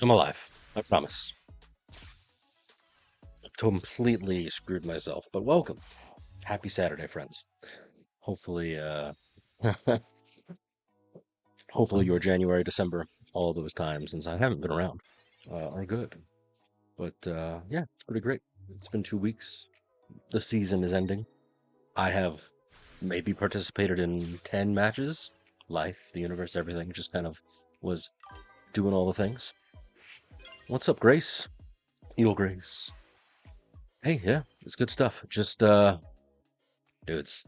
I'm alive. I promise. Completely screwed myself, but welcome. Happy Saturday, friends. Hopefully, hopefully your January, December, all those times since I haven't been around, are good. But yeah, it's pretty great. It's been 2 weeks. The season is ending. I have maybe participated in 10 matches. Life, the universe, everything just kind of was doing all the things. What's up, Grace? Eel Grace. Hey, yeah, it's good stuff. Just, dudes,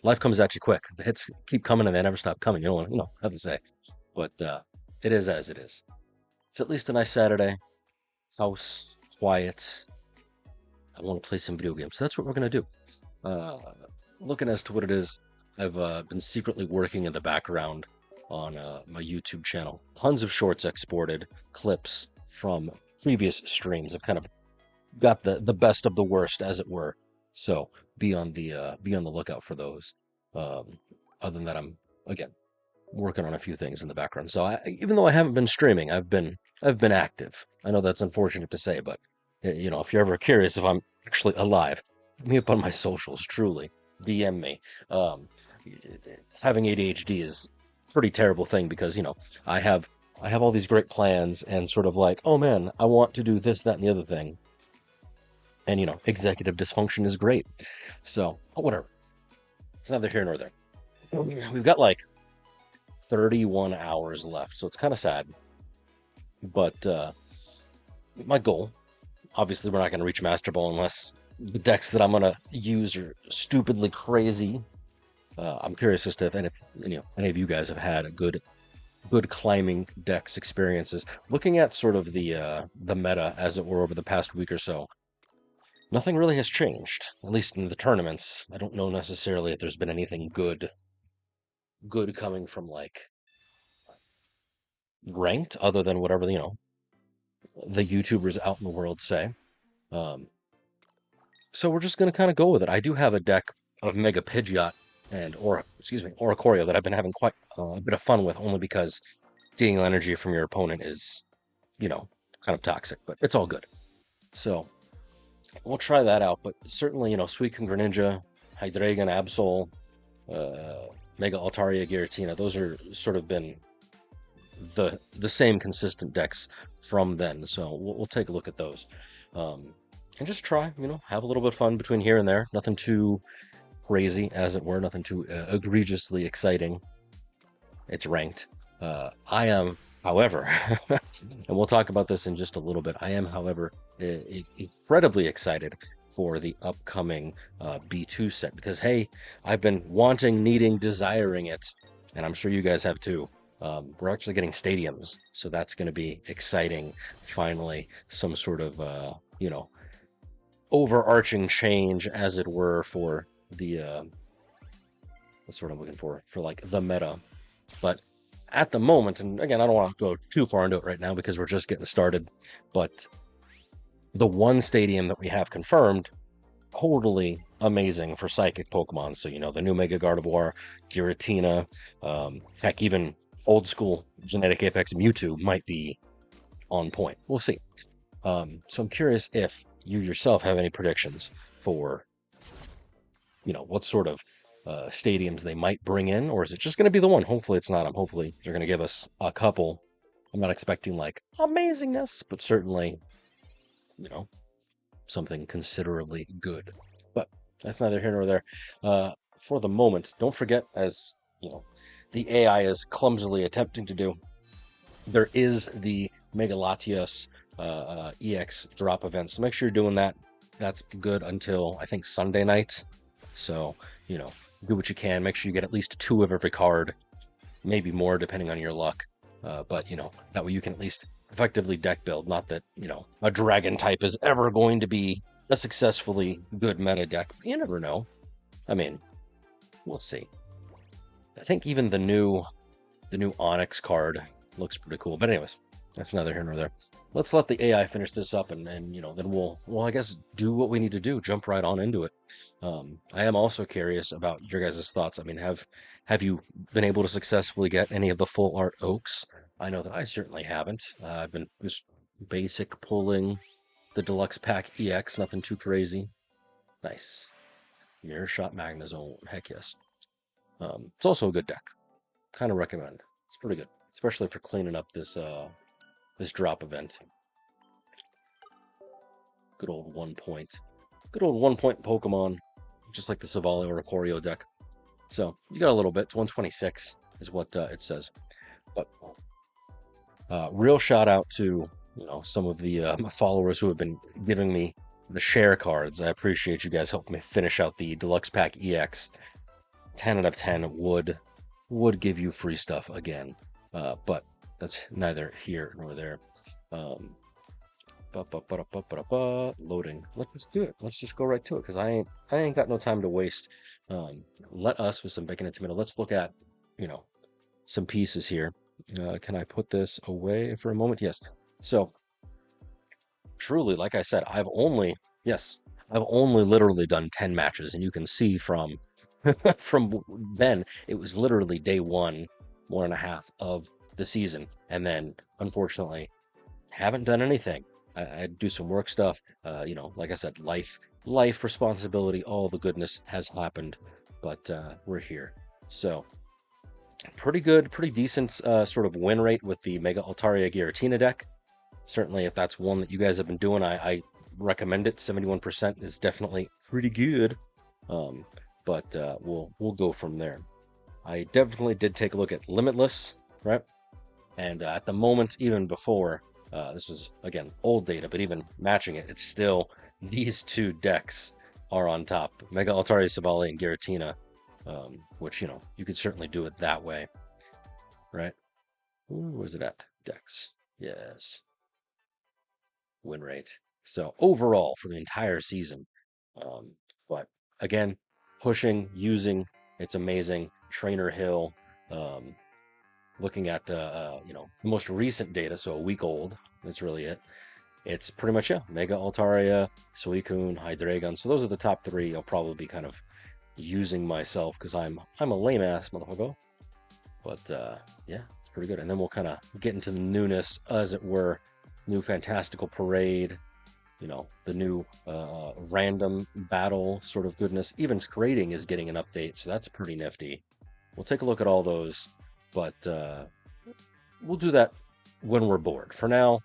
life comes at you quick. The hits keep coming and they never stop coming. You don't want to, have to say. But it is as it is. It's at least a nice Saturday. House, quiet. I want to play some video games. So that's what we're going to do. Uh, Looking as to what it is, I've been secretly working in the background on my YouTube channel. Tons of shorts exported, clips from previous streams. I've kind of got the best of the worst, as it were. So be on the lookout for those. Other than that, I'm again working on a few things in the background. So even though I haven't been streaming, I've been active. I know that's unfortunate to say, but if you're ever curious if I'm actually alive, hit me up on my socials. Truly, DM me. Um, Having ADHD is a pretty terrible thing because I have all these great plans and sort of like, oh man, I want to do this, that, and the other thing. And executive dysfunction is great. So whatever. It's neither here nor there. We've got like 31 hours left, so it's kind of sad. But my goal, obviously, we're not going to reach Master Ball unless the decks that I'm going to use are stupidly crazy. I'm curious as to if any of you guys have had a good climbing decks experiences. Looking at sort of the meta, as it were, over the past week or so, nothing really has changed, at least in the tournaments. I don't know necessarily if there's been anything good coming from like ranked, other than whatever the YouTubers out in the world say. Um, so we're just gonna kind of go with it. I do have a deck of Mega Pidgeot and Oricorio that I've been having quite a bit of fun with, only because stealing energy from your opponent is, kind of toxic, but it's all good. So we'll try that out. But certainly, Suicune, Greninja, Hydreigon, Absol, Mega Altaria, Giratina, those are sort of been the same consistent decks from then. So we'll take a look at those. And just try, have a little bit of fun between here and there. Nothing too crazy, as it were, nothing too egregiously exciting. It's ranked. I am, however, and we'll talk about this in just a little bit, I am, however, incredibly excited for the upcoming B2 set, because, hey, I've been wanting, needing, desiring it, and I'm sure you guys have too. We're actually getting stadiums, so that's going to be exciting. Finally, some sort of, overarching change, as it were, for the, that's what I'm looking for like the meta. But at the moment, and again, I don't want to go too far into it right now because we're just getting started, but the one stadium that we have confirmed, totally amazing for psychic Pokemon. So, the new Mega Gardevoir, Giratina, heck, even old school Genetic Apex Mewtwo might be on point. We'll see. So I'm curious if you yourself have any predictions for, what sort of stadiums they might bring in, or is it just going to be the one? Hopefully it's not. Hopefully they're going to give us a couple. I'm not expecting like amazingness, but certainly, something considerably good. But that's neither here nor there. For the moment, don't forget, as the AI is clumsily attempting to do, there is the Mega Latios EX drop event. So make sure you're doing that. That's good until I think Sunday night. So, do what you can. Make sure you get at least 2 of every card, maybe more depending on your luck. But, that way you can at least effectively deck build. Not that, a dragon type is ever going to be a successfully good meta deck. You never know. I mean, we'll see. I think even the new Onyx card looks pretty cool. But anyways, that's neither here nor there. Let's let the AI finish this up, and then we'll I guess do what we need to do. Jump right on into it. I am also curious about your guys' thoughts. I mean, have you been able to successfully get any of the full art oaks? I know that I certainly haven't. I've been just basic pulling the Deluxe Pack EX, nothing too crazy. Nice. Mirror Shot Magnezone, heck yes. It's also a good deck. Kind of recommend. It's pretty good, especially for cleaning up this drop event. Good old 1 point. Good old 1 point Pokemon, just like the Savali Oricorio deck. So you got a little bit. It's 126 is what it says. But real shout out to some of the followers who have been giving me the share cards. I appreciate you guys helping me finish out the Deluxe Pack EX. 10 out of 10 would give you free stuff again, but that's neither here nor there. Loading. Let's just do it. Let's just go right to it because I ain't got no time to waste. Let us with some bacon and tomato. Let's look at some pieces here. Can I put this away for a moment? Yes. So truly, like I said, I've only literally done 10 matches, and you can see from then it was literally day 1.5 of the season, and then unfortunately haven't done anything. I do some work stuff, like I said, life responsibility, all the goodness has happened, but we're here. So pretty good, pretty decent sort of win rate with the Mega Altaria Giratina deck. Certainly, if that's one that you guys have been doing, I recommend it. 71% is definitely pretty good. But we'll go from there. I definitely did take a look at Limitless, right? And at the moment, even before, this was, again, old data, but even matching it, it's still these two decks are on top. Mega Altaria, Savali, and Giratina, which, you could certainly do it that way, right? Where's it at? Decks. Yes. Win rate. So overall, for the entire season, but again, pushing, using, it's amazing. Trainer Hill, looking at the most recent data, so a week old, that's really it. It's pretty much Mega Altaria, Suicune, Hydreigon. So those are the top 3 I'll probably be kind of using myself because I'm a lame ass motherfucker. But it's pretty good. And then we'll kind of get into the newness, as it were. New Fantastical Parade, the new random battle sort of goodness. Even trading is getting an update, so that's pretty nifty. We'll take a look at all those, but we'll do that when we're bored. For now,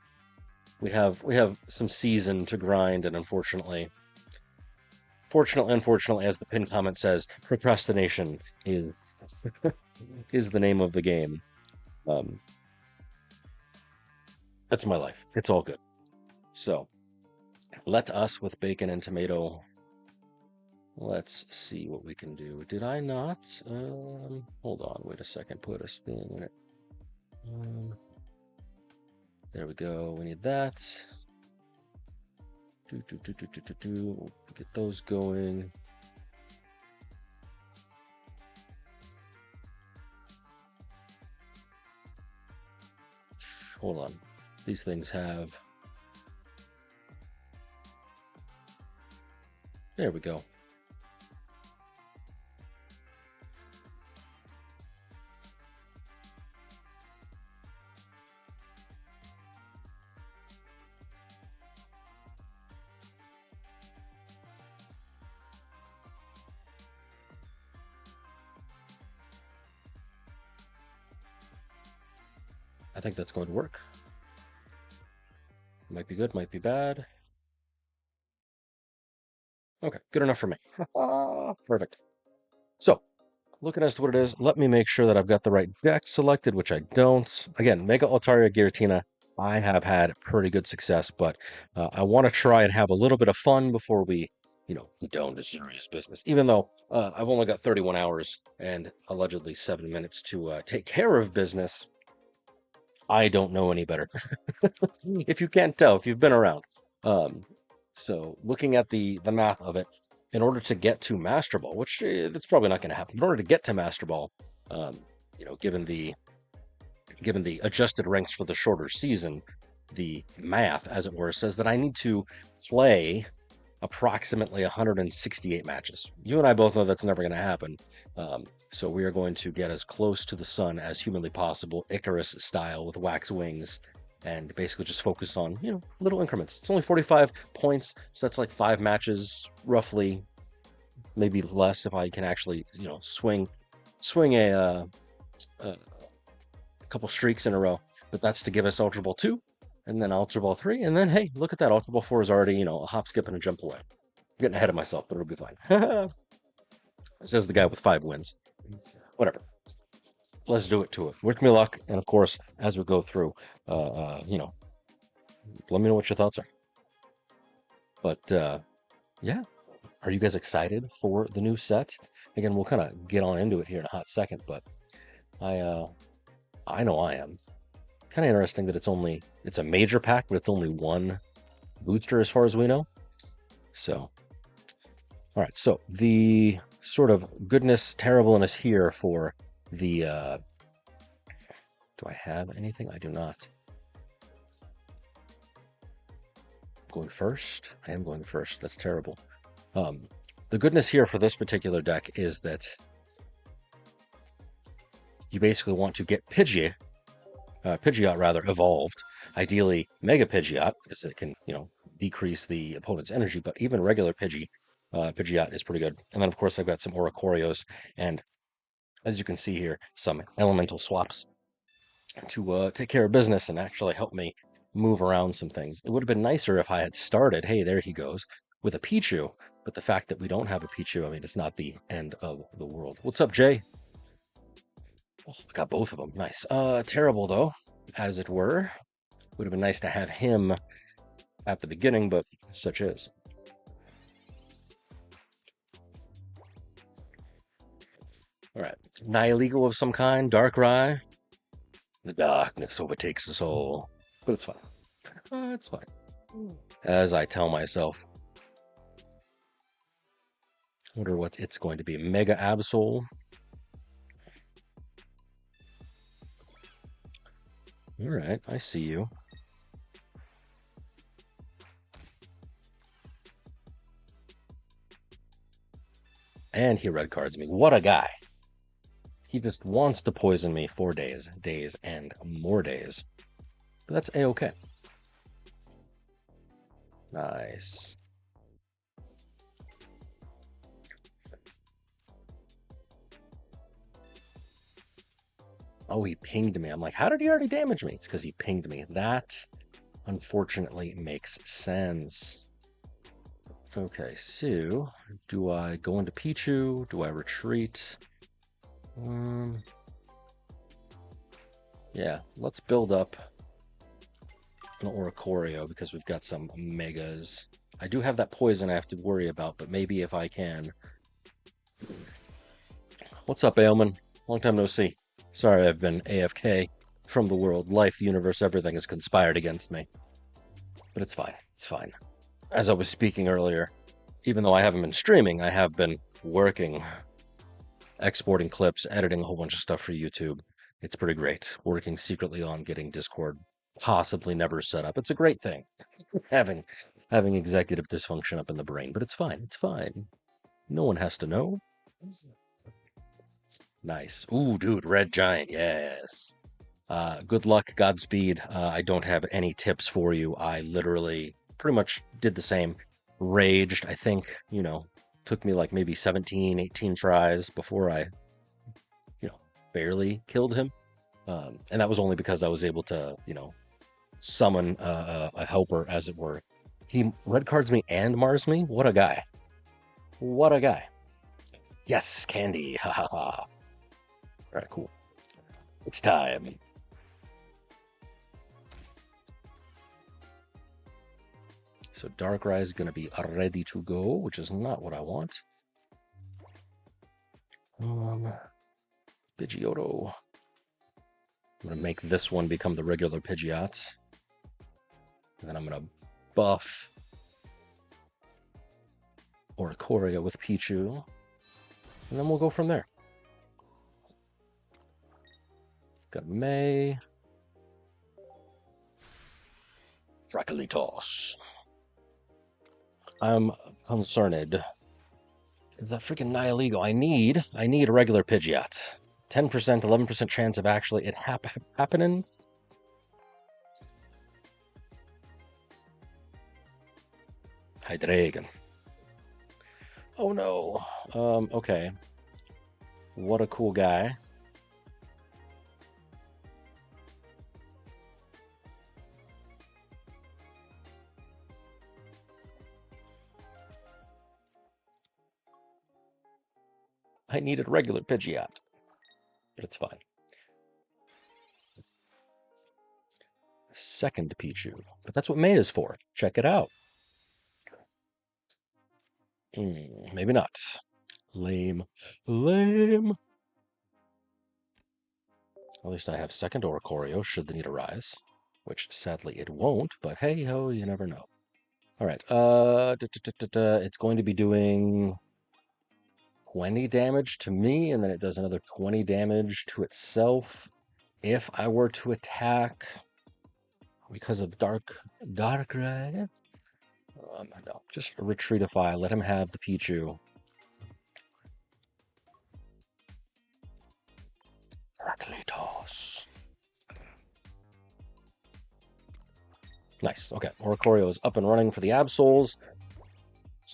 we have some season to grind, and unfortunately, as the pinned comment says, procrastination is is the name of the game. That's my life. It's all good. So let us with bacon and tomato. Let's see what we can do. Did I not? Hold on. Wait a second. Put a spin in it. There we go. We need that. We'll get those going. Hold on. These things have... There we go. I think that's going to work. Might be good, might be bad. Okay, good enough for me. Perfect. So, looking as to what it is, let me make sure that I've got the right deck selected, which I don't. Again, Mega Altaria Giratina, I have had pretty good success, but I want to try and have a little bit of fun before we, get down to serious business. Even though I've only got 31 hours and allegedly 7 minutes to take care of business, I don't know any better. If you can't tell, if you've been around. So looking at the math of it, in order to get to Master Ball, which that's probably not going to happen. In order to get to Master Ball, given the adjusted ranks for the shorter season, the math, as it were, says that I need to play approximately 168 matches. You and I both know that's never going to happen. So we are going to get as close to the sun as humanly possible, Icarus style with wax wings, and basically just focus on, little increments. It's only 45 points, so that's like 5 matches, roughly, maybe less if I can actually, swing a couple streaks in a row. But that's to give us Ultra Ball 2, and then Ultra Ball 3, and then, hey, look at that. Ultra Ball 4 is already, a hop, skip, and a jump away. I'm getting ahead of myself, but it'll be fine. Says the guy with 5 wins. Whatever. Let's do it to it. Wish me luck, and of course, as we go through, let me know what your thoughts are. But yeah, are you guys excited for the new set? Again, we'll kind of get on into it here in a hot second, but I know I am. Kind of interesting that it's a major pack, but it's only one booster as far as we know. So, all right. So the sort of goodness, terribleness here for the. Do I have anything? I do not. Going first? I am going first. That's terrible. The goodness here for this particular deck is that you basically want to get Pidgeot rather, evolved. Ideally, Mega Pidgeot, because it can, decrease the opponent's energy, but even regular Pidgeot is pretty good. And then, of course, I've got some Oricorios, and as you can see here, some elemental swaps to take care of business and actually help me move around some things. It would have been nicer if I had started, hey, there he goes, with a Pichu, but the fact that we don't have a Pichu, I mean, it's not the end of the world. What's up, Jay? Oh, got both of them. Nice. Terrible, though, as it were. Would have been nice to have him at the beginning, but such is. All right. Nihilego of some kind, Darkrai. The darkness overtakes us all. But it's fine. It's fine. As I tell myself. Wonder what it's going to be. Mega Absol. All right, I see you. And he red cards me. What a guy. He just wants to poison me for days, and more days. But that's A-okay. Nice. Oh, he pinged me. I'm like, how did he already damage me? It's because he pinged me. That, unfortunately, makes sense. Okay, so do I go into Pichu? Do I retreat? Yeah, let's build up an Oricorio because we've got some megas. I do have that poison I have to worry about, but maybe if I can. What's up, Ailman? Long time no see. Sorry, I've been AFK from the world. Life, the universe, everything has conspired against me. But it's fine. It's fine. As I was speaking earlier, even though I haven't been streaming, I have been working, exporting clips, editing a whole bunch of stuff for YouTube. It's pretty great. Working secretly on getting Discord possibly never set up. It's a great thing. having executive dysfunction up in the brain, but it's fine. It's fine. No one has to know. Nice. Ooh, dude, Red Giant. Yes. Good luck, Godspeed. I don't have any tips for you. I literally pretty much did the same. Raged, I think, took me like maybe 17, 18 tries before I, barely killed him. And that was only because I was able to, summon a helper, as it were. He red cards me and Mars me? What a guy. What a guy. Yes, candy. Ha ha ha. All right, cool. It's time. So Darkrai is going to be ready to go, which is not what I want. Pidgeotto. I'm going to make this one become the regular Pidgeot. And then I'm going to buff Oricorio with Pichu. And then we'll go from there. Got May. Dracolitos. I'm concerned. Is that freaking Nihilego? I need a regular Pidgeot. 10%, 11% chance of actually it happening. Hydreigon. Oh no. Okay. What a cool guy. I needed regular Pidgeot, but it's fine. Second Pichu, but that's what May is for. Check it out. Maybe not. Lame. Lame. At least I have second Oricorio should the need arise, which sadly it won't, but hey ho, you never know. All right, it's going to be doing 20 damage to me, and then it does another 20 damage to itself. If I were to attack because of Darkrai, no, just retreatify, let him have the Pichu. Heraclitos. Nice. Okay, Oricorio is up and running for the Absols.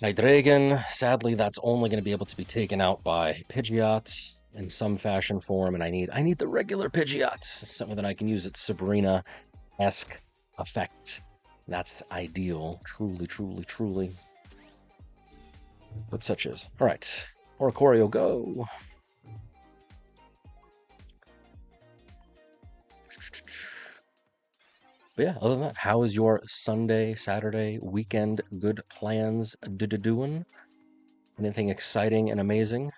Hydreigon, sadly, that's only going to be able to be taken out by Pidgeot in some fashion form, and I need the regular Pidgeot, something that I can use its Sabrina-esque effect. That's ideal. Truly, truly, truly. But such is. All right, Oricorio, go. But yeah, other than that, how is your Sunday, Saturday, weekend good plans doing? Anything exciting and amazing?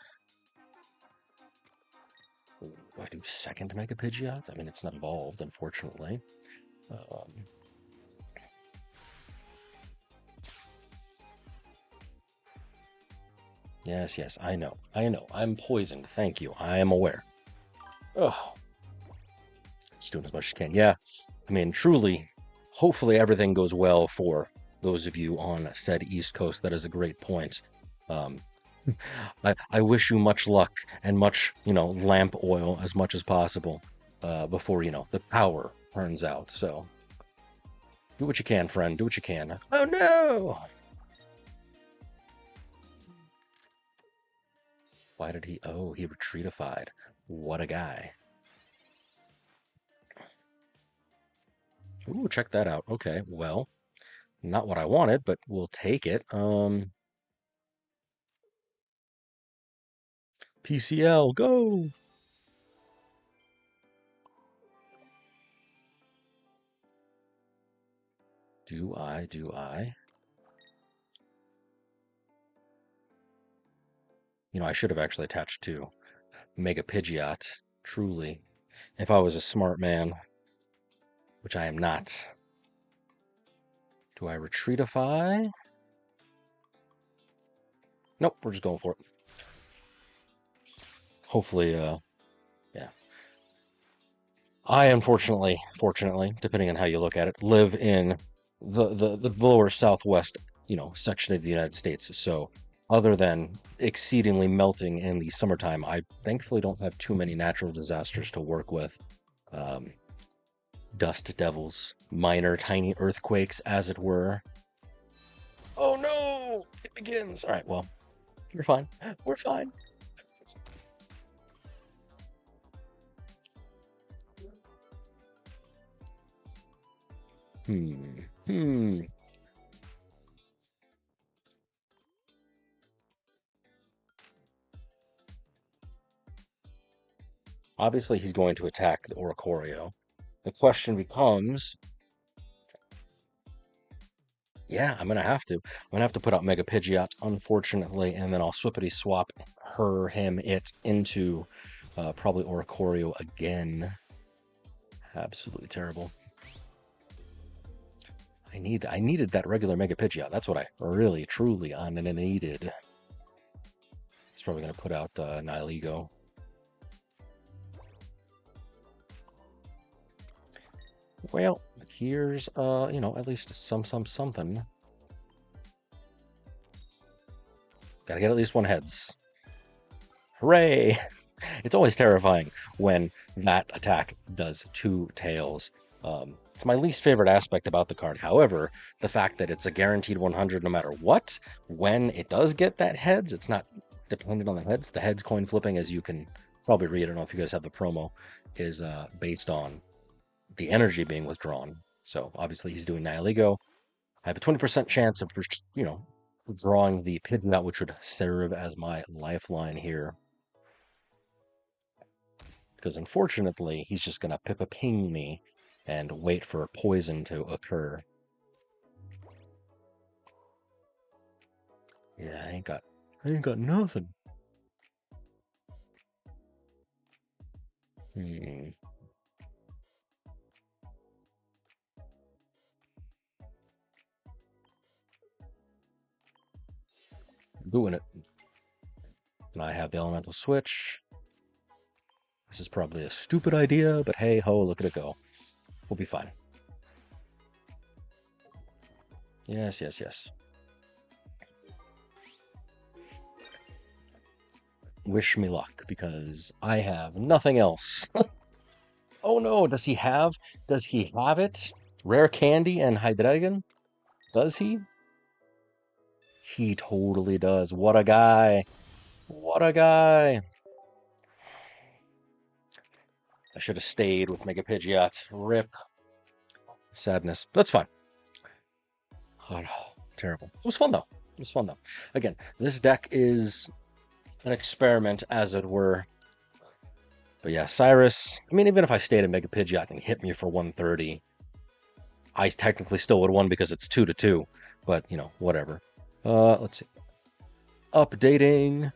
Do I do second Mega Pidgeot? I mean, it's not evolved, unfortunately. Yes, yes, I know. I'm poisoned. Thank you. I am aware. Oh, just doing as much as I can. Yeah, I mean, truly, hopefully everything goes well for those of you on said East Coast. That is a great point. I wish you much luck and much, lamp oil as much as possible before, the power burns out. So do what you can, friend. Do what you can. Oh, no! Why did he? Oh, he retreatified. What a guy. Ooh, check that out. Okay, well, not what I wanted, but we'll take it. PCL, go! Do I? I should have actually attached to Mega Pidgeot, truly, if I was a smart man, which I am not. Do I retreatify? Nope, we're just going for it. Hopefully, yeah. I unfortunately, fortunately, depending on how you look at it, live in the lower southwest, section of the United States. So other than exceedingly melting in the summertime, I thankfully don't have too many natural disasters to work with. Dust devils, minor tiny earthquakes, as it were. Oh no! It begins. All right, well, we're fine. We're fine. Obviously, he's going to attack the Oricorio. The question becomes, yeah, I'm gonna have to. I'm gonna have to put out Mega Pidgeot, unfortunately, and then I'll swippity swap it into probably Oricorio again. Absolutely terrible. I needed that regular Mega Pidgeot. That's what I really, truly needed. It's probably gonna put out Nihilego. Well, here's at least something. Gotta get at least one heads. Hooray! It's always terrifying when that attack does 2 tails. It's my least favorite aspect about the card. However, the fact that it's a guaranteed 100 no matter what, when it does get that heads, it's not dependent on the heads. The heads coin flipping, as you can probably read, I don't know if you guys have the promo, is based on the energy being withdrawn. So obviously he's doing Nihilego. I have a 20% chance of, drawing the Pidgeot, which would serve as my lifeline here. Because unfortunately, he's just going to Pippa ping me and wait for a poison to occur. Yeah, I ain't got nothing. Doing it. And I have the elemental switch. This is probably a stupid idea, but hey ho, look at it go. We'll be fine. Yes, yes, yes. Wish me luck, because I have nothing else. Oh no, does he have it? Rare Candy and Hydreigon? Does he? He totally does. What a guy. What a guy. I should have stayed with Mega Pidgeot. Rip. Sadness. That's fine. Oh no, terrible. It was fun though. It was fun though. Again, this deck is an experiment, as it were. But yeah, Cyrus, I mean, even if I stayed in Mega Pidgeot and hit me for 130, I technically still would have won because it's 2-2. But, you know, whatever. Let's see. Updating.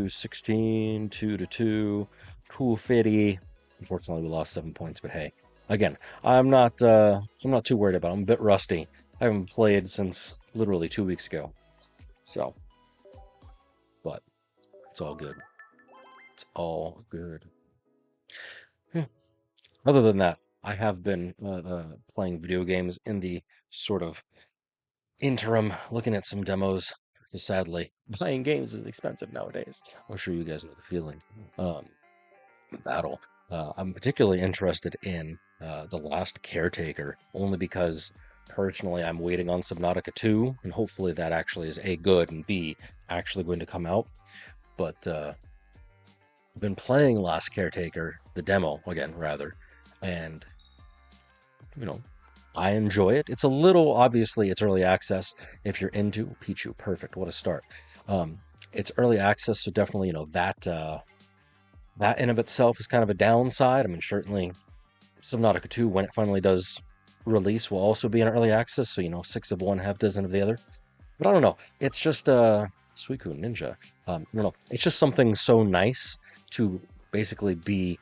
16, 2-2, 250. Unfortunately, we lost 7 points, but hey. Again, I'm not too worried about it. I'm a bit rusty. I haven't played since literally 2 weeks ago. So, but it's all good. It's all good. Other than that, I have been playing video games in the sort of interim, looking at some demos. Because sadly, playing games is expensive nowadays. I'm sure you guys know the feeling. Battle. I'm particularly interested in The Last Caretaker, only because personally I'm waiting on Subnautica 2, and hopefully that actually is A, good, and B, actually going to come out. But I've been playing Last Caretaker, the demo again, rather, and you know, I enjoy it. It's a little, obviously, it's early access. If you're into Pichu, perfect. What a start. It's early access, so definitely, you know, that in of itself is kind of a downside. I mean, certainly Subnautica 2, when it finally does release, will also be in early access, so, you know, 6 of one, half dozen of the other. But I don't know. It's just Suicune Ninja. I don't know. It's just something so nice to basically be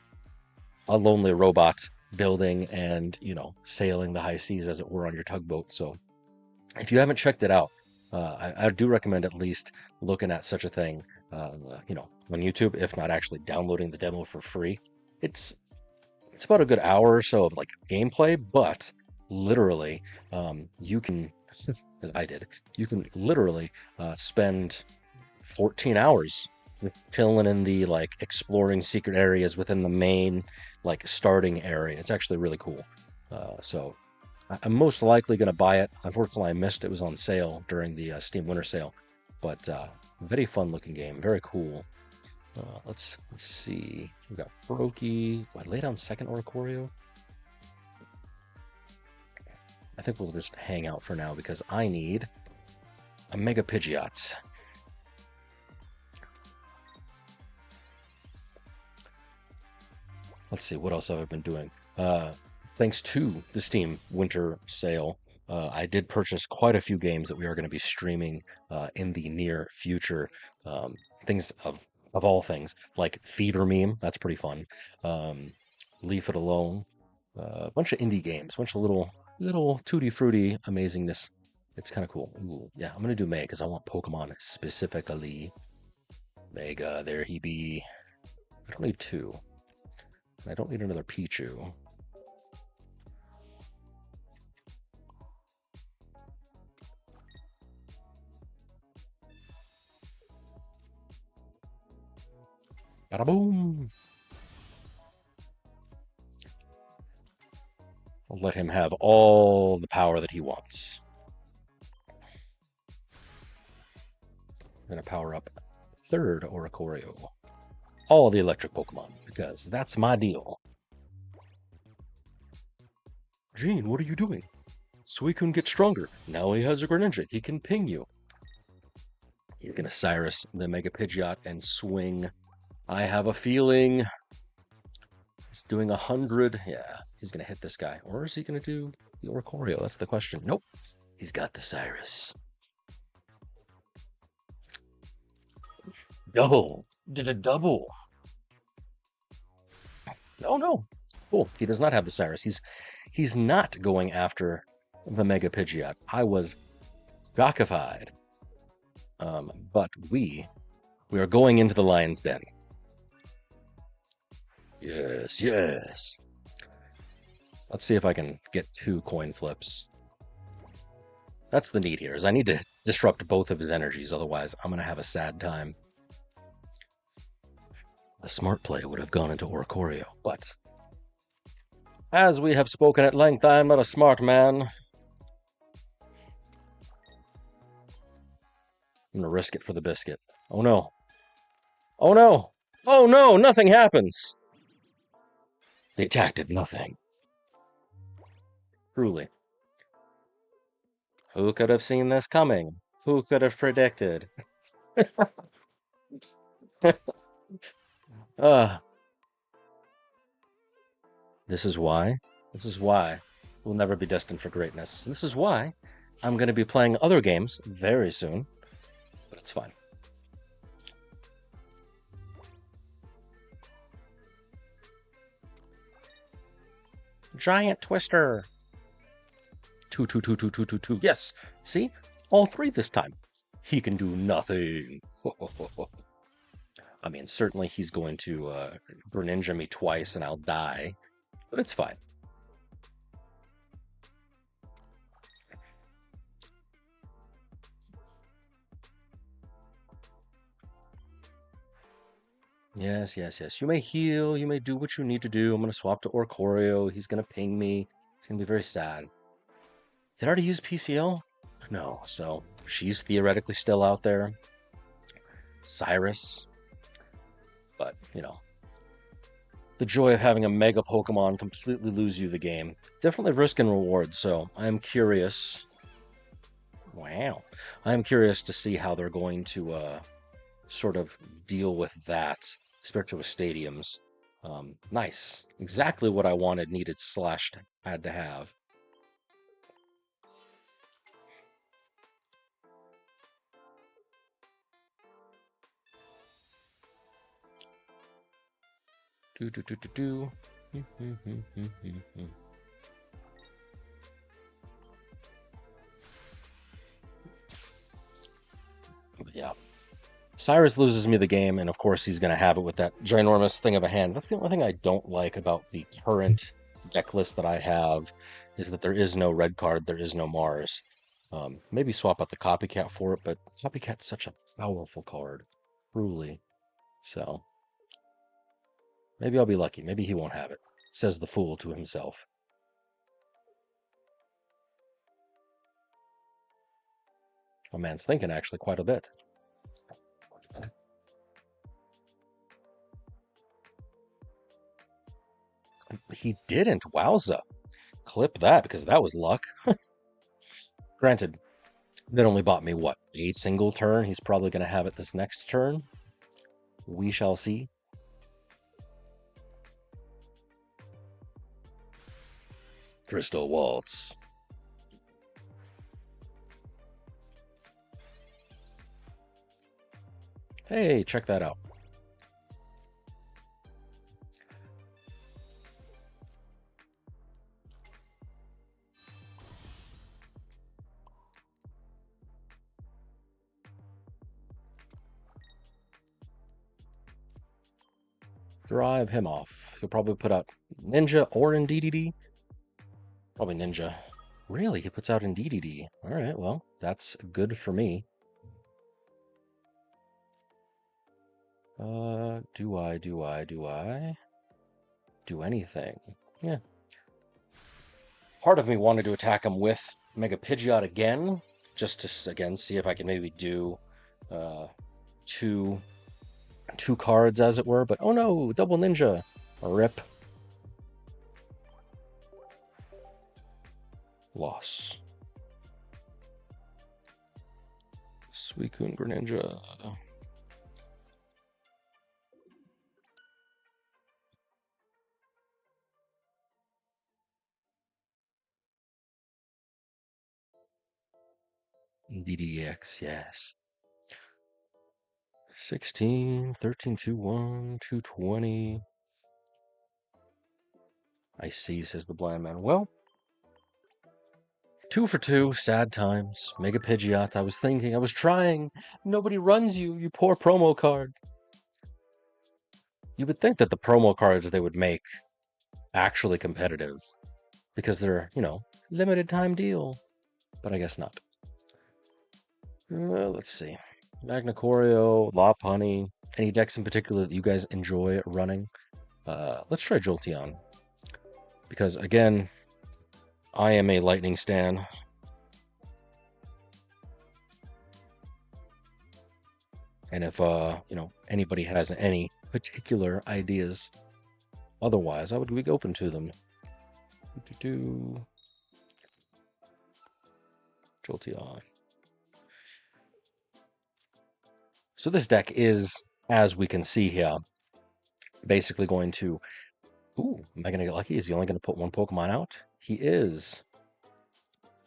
a lonely robot building and, you know, sailing the high seas, as it were, on your tugboat. So if you haven't checked it out, I do recommend at least looking at such a thing, you know, on YouTube, if not actually downloading the demo for free. It's about a good hour or so of like gameplay, but literally, you can, as I did, you can literally spend 14 hours chilling in the like exploring secret areas within the main like starting area. It's actually really cool. So I'm most likely going to buy it. Unfortunately, I missed it was on sale during the Steam Winter Sale, but very fun looking game, very cool. Let's see. We got Froakie. Do I lay down second Oricorio? I think we'll just hang out for now because I need a Mega Pidgeot. Let's see, what else have I been doing? Thanks to the Steam Winter Sale, I did purchase quite a few games that we are going to be streaming in the near future. Things of all things, like Fever Meme, that's pretty fun. Leave It Alone, a bunch of indie games, a bunch of little tutti frutti amazingness. It's kind of cool. Ooh, yeah, I'm going to do May because I want Pokemon specifically. Mega, there he be. I don't need 2. I don't need another Pichu. Bada boom. I'll let him have all the power that he wants. I'm going to power up third Oricorio. All the electric Pokemon, because that's my deal. Gene, what are you doing? Suicune gets stronger. Now he has a Greninja. He can ping you. You're going to Cyrus the Mega Pidgeot and swing. I have a feeling he's doing 100. Yeah, he's going to hit this guy. Or is he going to do the Oricorio? That's the question. Nope. He's got the Cyrus. Double. Did a double. Oh, no. Cool. He does not have the Cyrus. He's not going after the Mega Pidgeot. I was gawkified. But we are going into the lion's den. Yes, yes. Let's see if I can get 2 coin flips. That's the need here, is I need to disrupt both of his energies, otherwise I'm going to have a sad time. The smart play would have gone into Oricorio, but as we have spoken at length, I am not a smart man. I'm going to risk it for the biscuit. Oh no. Oh no! Oh no! Nothing happens! The attack did nothing. Truly. Who could have seen this coming? Who could have predicted? This is why we'll never be destined for greatness. This is why I'm going to be playing other games very soon, but it's fine. Giant Twister. 2, 2, 2, 2, 2, 2, 2. Yes, see? All 3 this time. He can do nothing. I mean, certainly he's going to Greninja me twice and I'll die, but it's fine. Yes, yes, yes. You may heal. You may do what you need to do. I'm going to swap to Oricorio. He's going to ping me. It's going to be very sad. Did I already use PCL? No, so she's theoretically still out there. Cyrus. But, you know, the joy of having a Mega Pokemon completely lose you the game. Definitely risk and reward, so I'm curious. Wow. I'm curious to see how they're going to sort of deal with that, especially with stadiums. Nice. Exactly what I wanted, needed, / had to have. Do. Yeah. Cyrus loses me the game, and of course he's going to have it with that ginormous thing of a hand. That's the only thing I don't like about the current deck list that I have, is that there is no red card, there is no Mars. Maybe swap out the Copycat for it, but Copycat's such a powerful card, truly. So, maybe I'll be lucky. Maybe he won't have it, says the fool to himself. My man's thinking actually quite a bit. He didn't. Wowza. Clip that, because that was luck. Granted, that only bought me, what, a single turn? He's probably going to have it this next turn. We shall see. Crystal Waltz. Hey, check that out. Drive him off. He'll probably put out Ninja or in DDD. Probably Ninja. Really? He puts out in DDD. All right, well, that's good for me. Do I do anything? Yeah. Part of me wanted to attack him with Mega Pidgeot again, just to again see if I can maybe do two cards, as it were. But oh no, double ninja, rip, loss. Suicune Greninja. BDX, yes. 16, 13, 2, 1, 220. I see, says the blind man. Well, 2 for 2, sad times. Mega Pidgeot, I was trying. Nobody runs you, you poor promo card. You would think that the promo cards they would make actually competitive because they're, limited time deal. But I guess not. Let's see. Magnacorio, Lopunny, any decks in particular that you guys enjoy running? Let's try Jolteon. Because, again, I am a Lightning stan. And if, anybody has any particular ideas otherwise, I would be open to them. Jolteon. So this deck is, as we can see here, basically going to... Ooh, am I going to get lucky? Is he only going to put one Pokemon out? He is.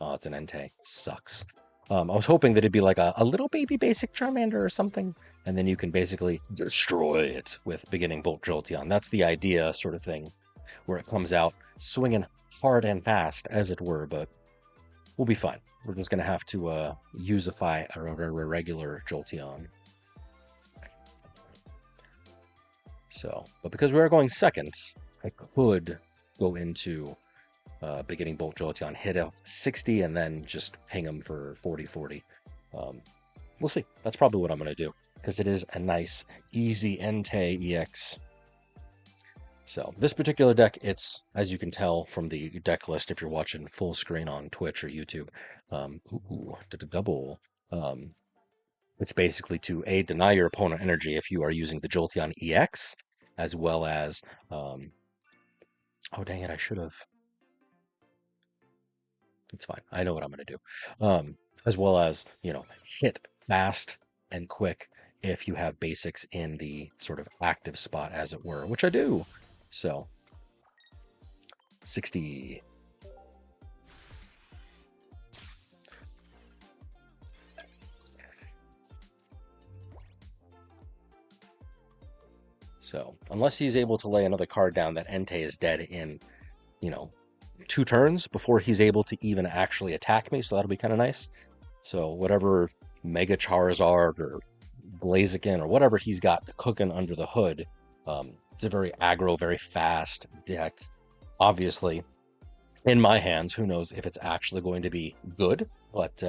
Oh, it's an Entei. Sucks. I was hoping that it'd be like a little baby basic Charmander or something, and then you can basically destroy it with beginning Bolt Jolteon. That's the idea sort of thing, where it comes out swinging hard and fast, as it were, but we'll be fine. We're just going to have to usify a regular Jolteon. So, but because we are going second, I could go into beginning Bolt Jolteon, hit off 60, and then just ping him for 40-40. We'll see. That's probably what I'm going to do, because it is a nice, easy Entei EX. So this particular deck, it's, as you can tell from the deck list, if you're watching full screen on Twitch or YouTube, double. It's basically to deny your opponent energy if you are using the Jolteon EX, as well as, oh dang it, I should have. It's fine. I know what I'm going to do. As well as, hit fast and quick if you have basics in the sort of active spot, as it were, which I do. So, 60. So, unless he's able to lay another card down that Entei is dead in, 2 turns before he's able to even actually attack me, so that'll be kind of nice. So whatever Mega Charizard or Blaziken or whatever he's got cooking under the hood, it's a very aggro, very fast deck. Obviously, in my hands, who knows if it's actually going to be good, but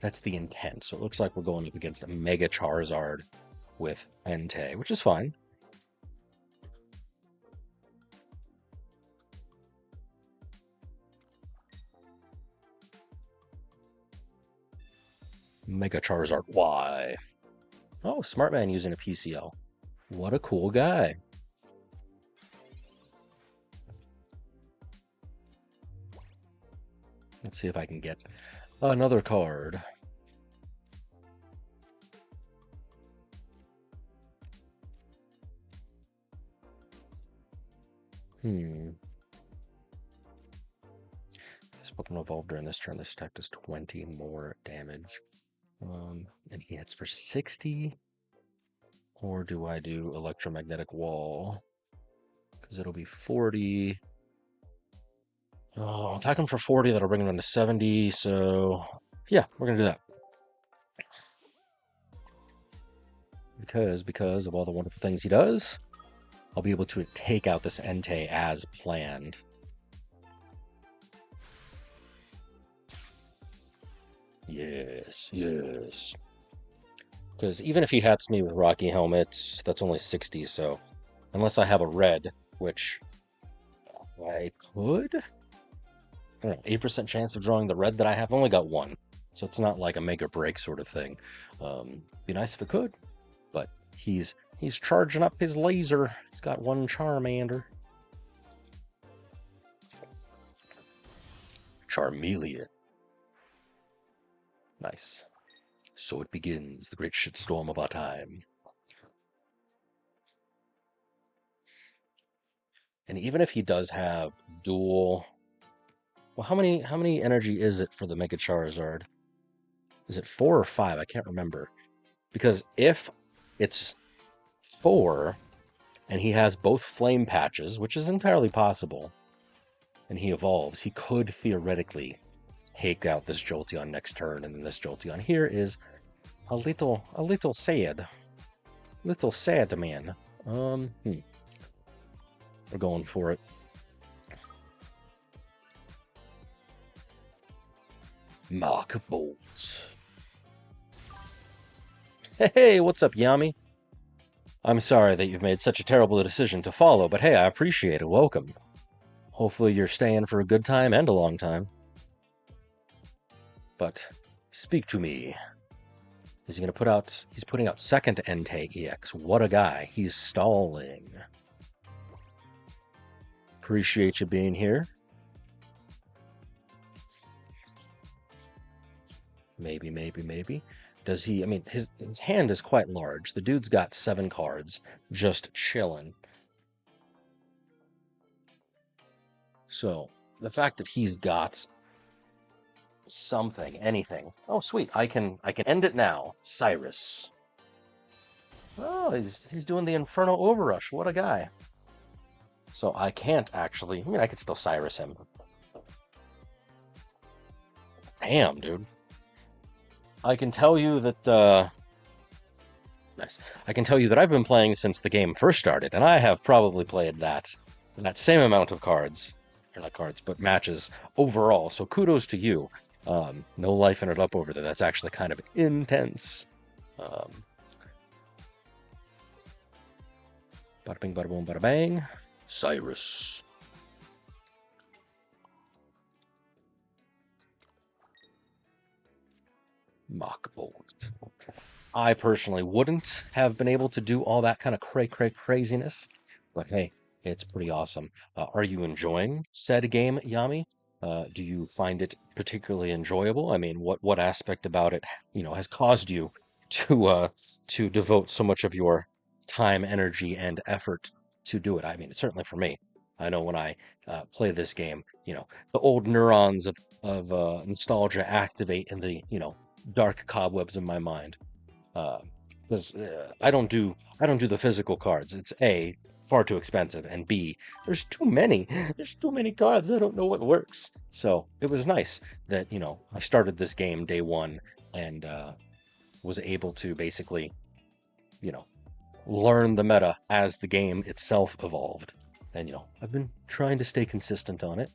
that's the intent. So it looks like we're going up against a Mega Charizard with Entei, which is fine. Mega Charizard Y. Oh, smart man using a PCL. What a cool guy. Let's see if I can get another card. This Pokemon evolved during this turn. This attack does 20 more damage. And he hits for 60. Or do I do Electromagnetic Wall? Because it'll be 40. Oh, I'll attack him for 40. That'll bring him down to 70. So, yeah, we're going to do that. Because of all the wonderful things he does, I'll be able to take out this Entei as planned. Yes. Because even if he hats me with Rocky Helmet, that's only 60, so unless I have a red, which I could, I don't know, 8% chance of drawing the red that I have. I've only got one, so it's not like a make or break sort of thing. Be nice if it could, but he's charging up his laser. He's got one Charmander. Charmeleon. Nice. So it begins, the great shitstorm of our time. And even if he does have dual... Well, how many energy is it for the Mega Charizard? Is it 4 or 5? I can't remember. Because if it's 4, and he has both flame patches, which is entirely possible, and he evolves, he could theoretically take out this Jolteon next turn, and then this Jolteon here is a little sad. Little sad, man. We're going for it. Mark Bolt. Hey, what's up, Yami? I'm sorry that you've made such a terrible decision to follow, but hey, I appreciate it. Welcome. Hopefully you're staying for a good time and a long time. But speak to me. Is he going to put out... He's putting out second Entei EX. What a guy. He's stalling. Appreciate you being here. Maybe. Does he... I mean, his hand is quite large. The dude's got 7 cards. Just chilling. So, the fact that he's got something, anything. Oh, sweet. I can end it now. Cyrus. Oh, he's doing the Inferno Overrush. What a guy. So I can't actually... I mean, I could still Cyrus him. Damn, dude. I can tell you that... Nice. I can tell you that I've been playing since the game first started, and I have probably played that same amount of cards. Or not cards, but matches overall. So kudos to you. No life in it up over there. That's actually kind of intense. Bada bing, bada boom, bada bang. Cyrus. Mach Bolt. I personally wouldn't have been able to do all that kind of craziness, but hey, it's pretty awesome. Are you enjoying said game, Yami? Do you find it particularly enjoyable? I mean, what aspect about it, has caused you to devote so much of your time, energy, and effort to do it? I mean, certainly for me. I know when I play this game, the old neurons of nostalgia activate in the dark cobwebs in my mind. Because I don't do the physical cards. It's A, far too expensive, and B, there's too many. There's too many cards. I don't know what works. So it was nice that I started this game day one and was able to basically learn the meta as the game itself evolved. And I've been trying to stay consistent on it.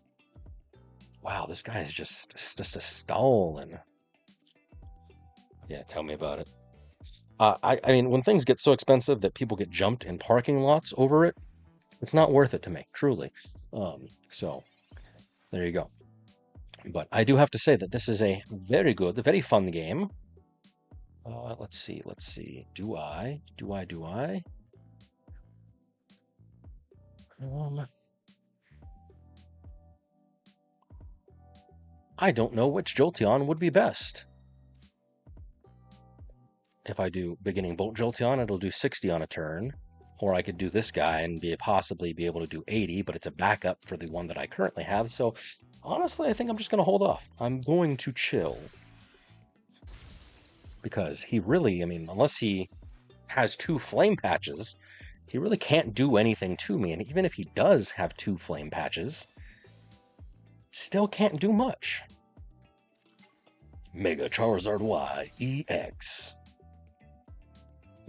Wow, this guy is just a stalling. Yeah, tell me about it. I mean, when things get so expensive that people get jumped in parking lots over it, it's not worth it to me, truly. So, there you go. But I do have to say that this is a very good, very fun game. Let's see. Do I? I don't know which Jolteon would be best. If I do beginning Bolt Jolteon, it'll do 60 on a turn. Or I could do this guy and possibly be able to do 80, but it's a backup for the one that I currently have. So honestly, I think I'm just going to hold off. I'm going to chill. Because he really, I mean, unless he has 2 flame patches, he really can't do anything to me. And even if he does have 2 flame patches, still can't do much. Mega Charizard Y EX.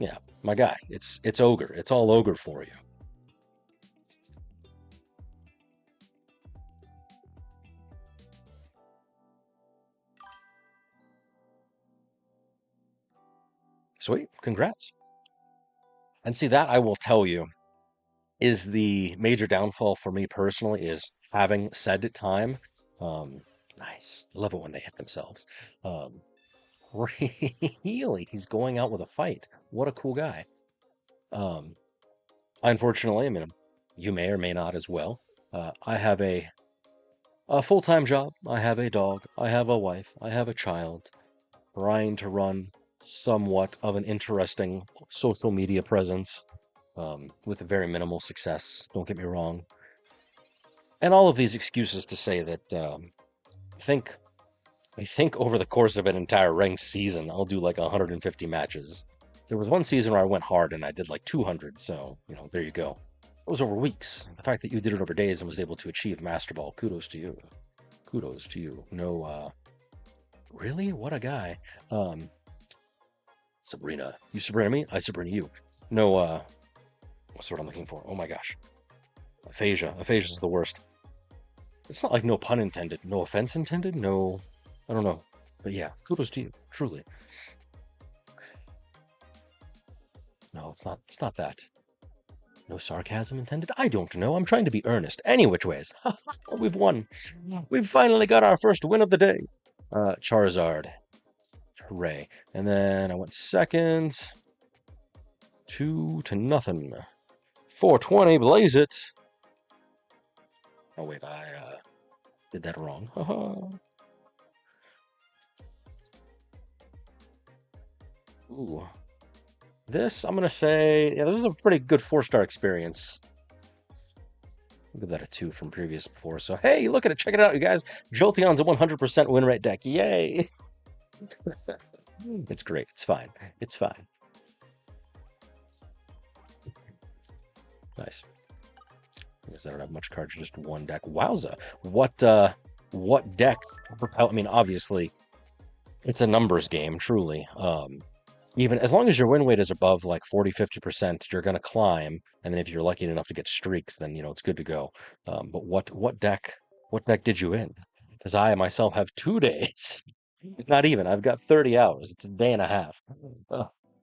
Yeah, my guy. It's ogre. It's all ogre for you. Sweet. Congrats. And see, that I will tell you is the major downfall for me personally is having said time. Um, nice. I love it when they hit themselves. Um, really, he's going out with a fight. What a cool guy. Um, unfortunately, I mean, you may or may not as well. I have a full-time job. I have a dog. I have a wife. I have a child. Trying to run somewhat of an interesting social media presence with very minimal success. Don't get me wrong. And all of these excuses to say that think I think over the course of an entire ranked season, I'll do like 150 matches. There was one season where I went hard and I did like 200. So, there you go. It was over weeks. The fact that you did it over days and was able to achieve Master Ball, kudos to you. Kudos to you. No, really? What a guy. Sabrina. You Sabrina me? I Sabrina you. No, what's the word I'm looking for? Oh my gosh. Aphasia. Aphasia is the worst. It's not like no pun intended. No offense intended? No, I don't know. But yeah, kudos to you, truly. No, it's not that. No sarcasm intended? I don't know. I'm trying to be earnest. Any which ways. We've won. We've finally got our first win of the day. Charizard. Hooray. And then I went second. 2-0. 420, blaze it. Oh wait, I did that wrong. Ooh. This, I'm gonna say, yeah, this is a pretty good 4-star experience. I'll give that a 2 from previous before. So hey, look at it, check it out, you guys. Jolteon's a 100% win rate deck. Yay! It's great. It's fine. It's fine. Nice. I guess I don't have much cards, just one deck. Wowza. What deck? I mean, obviously, it's a numbers game, truly. Even as long as your win rate is above like 40-50%, you're gonna climb. And then if you're lucky enough to get streaks, then it's good to go. But what deck did you win? Because I myself have 2 days. Not even. I've got 30 hours. It's a day and a half.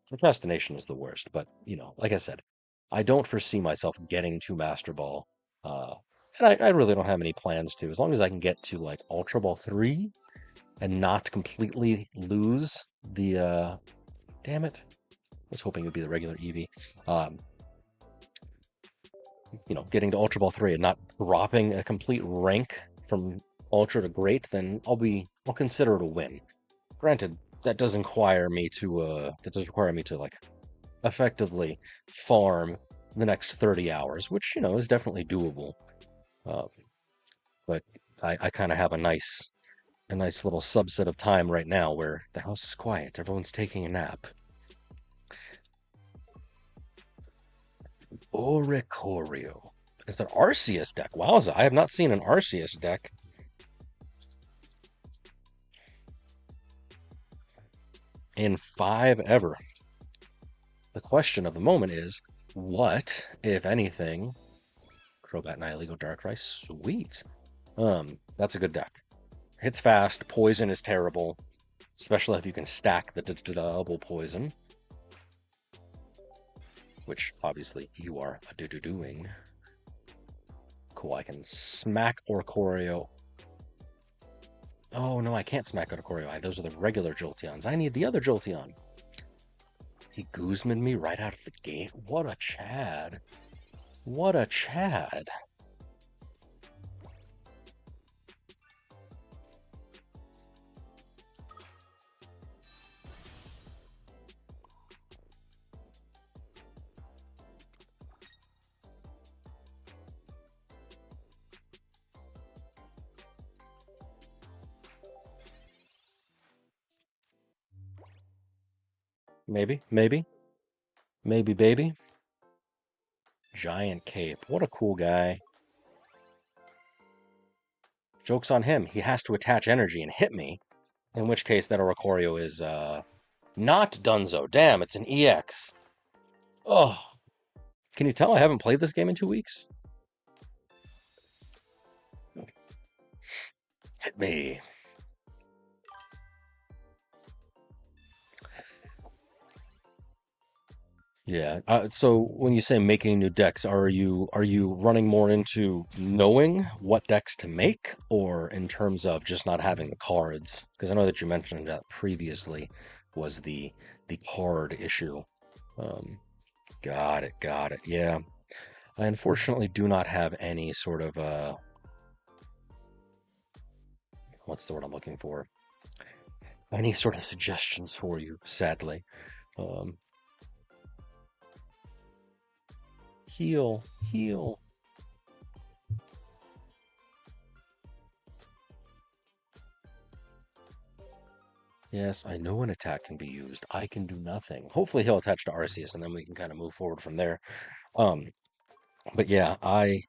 Procrastination is the worst, but like I said, I don't foresee myself getting to Master Ball. And I really don't have any plans to. As long as I can get to like Ultra Ball 3 and not completely lose the damn it. I was hoping it would be the regular Eevee. Getting to Ultra Ball 3 and not dropping a complete rank from Ultra to Great, then I'll consider it a win. Granted, that does require me to like effectively farm the next 30 hours, which is definitely doable. But I kind of have a nice little subset of time right now where the house is quiet, everyone's taking a nap. Oricorio. It's an Arceus deck. Wowza, I have not seen an Arceus deck. In 5 ever. The question of the moment is, what, if anything, Crobat, Nihilego, Darkrai, sweet. That's a good deck. Hits fast, poison is terrible, especially if you can stack the double poison. Which, obviously, you are doing. Cool, I can smack Oricorio. Oh, no, I can't smack Oricorio. Those are the regular Jolteons. I need the other Jolteon. He Guzman me right out of the gate. What a Chad. What a Chad. Maybe, baby. Giant Cape. What a cool guy. Joke's on him. He has to attach energy and hit me. In which case, that Oricorio is, not Dunzo. Damn, it's an EX. Oh. Can you tell I haven't played this game in 2 weeks? Hit me. Yeah. So when you say making new decks, are you running more into knowing what decks to make, or in terms of just not having the cards? Because I know that you mentioned that previously was the card issue. Um, got it, got it. Yeah. I unfortunately do not have any sort of what's the word I'm looking for? Any sort of suggestions for you, sadly. Um, heal, heal. Yes, I know an attack can be used. I can do nothing. Hopefully he'll attach to Arceus and then we can kind of move forward from there. Um, but yeah, I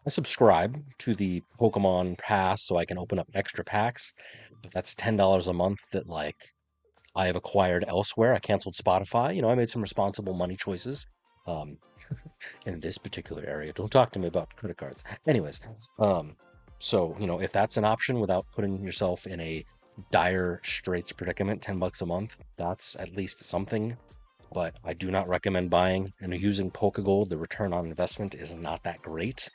subscribe to the Pokemon Pass so I can open up extra packs. But that's $10 a month that like I have acquired elsewhere. I canceled Spotify. I made some responsible money choices. Um, in this particular area. Don't talk to me about credit cards. Anyways, um, so if that's an option without putting yourself in a dire straits predicament, $10 a month, that's at least something. But I do not recommend buying and using Pokegold. The return on investment is not that great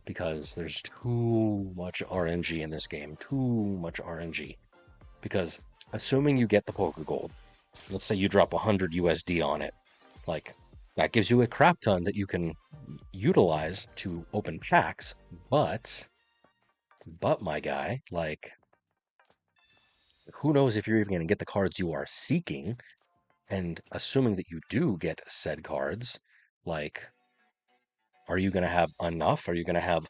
because there's too much RNG in this game. Too much RNG. Because assuming you get the Pokegold, let's say you drop 100 USD on it, like that gives you a crap ton that you can utilize to open packs, but my guy, like who knows if you're even going to get the cards you are seeking, and assuming that you do get said cards, like are you going to have enough? Are you going to have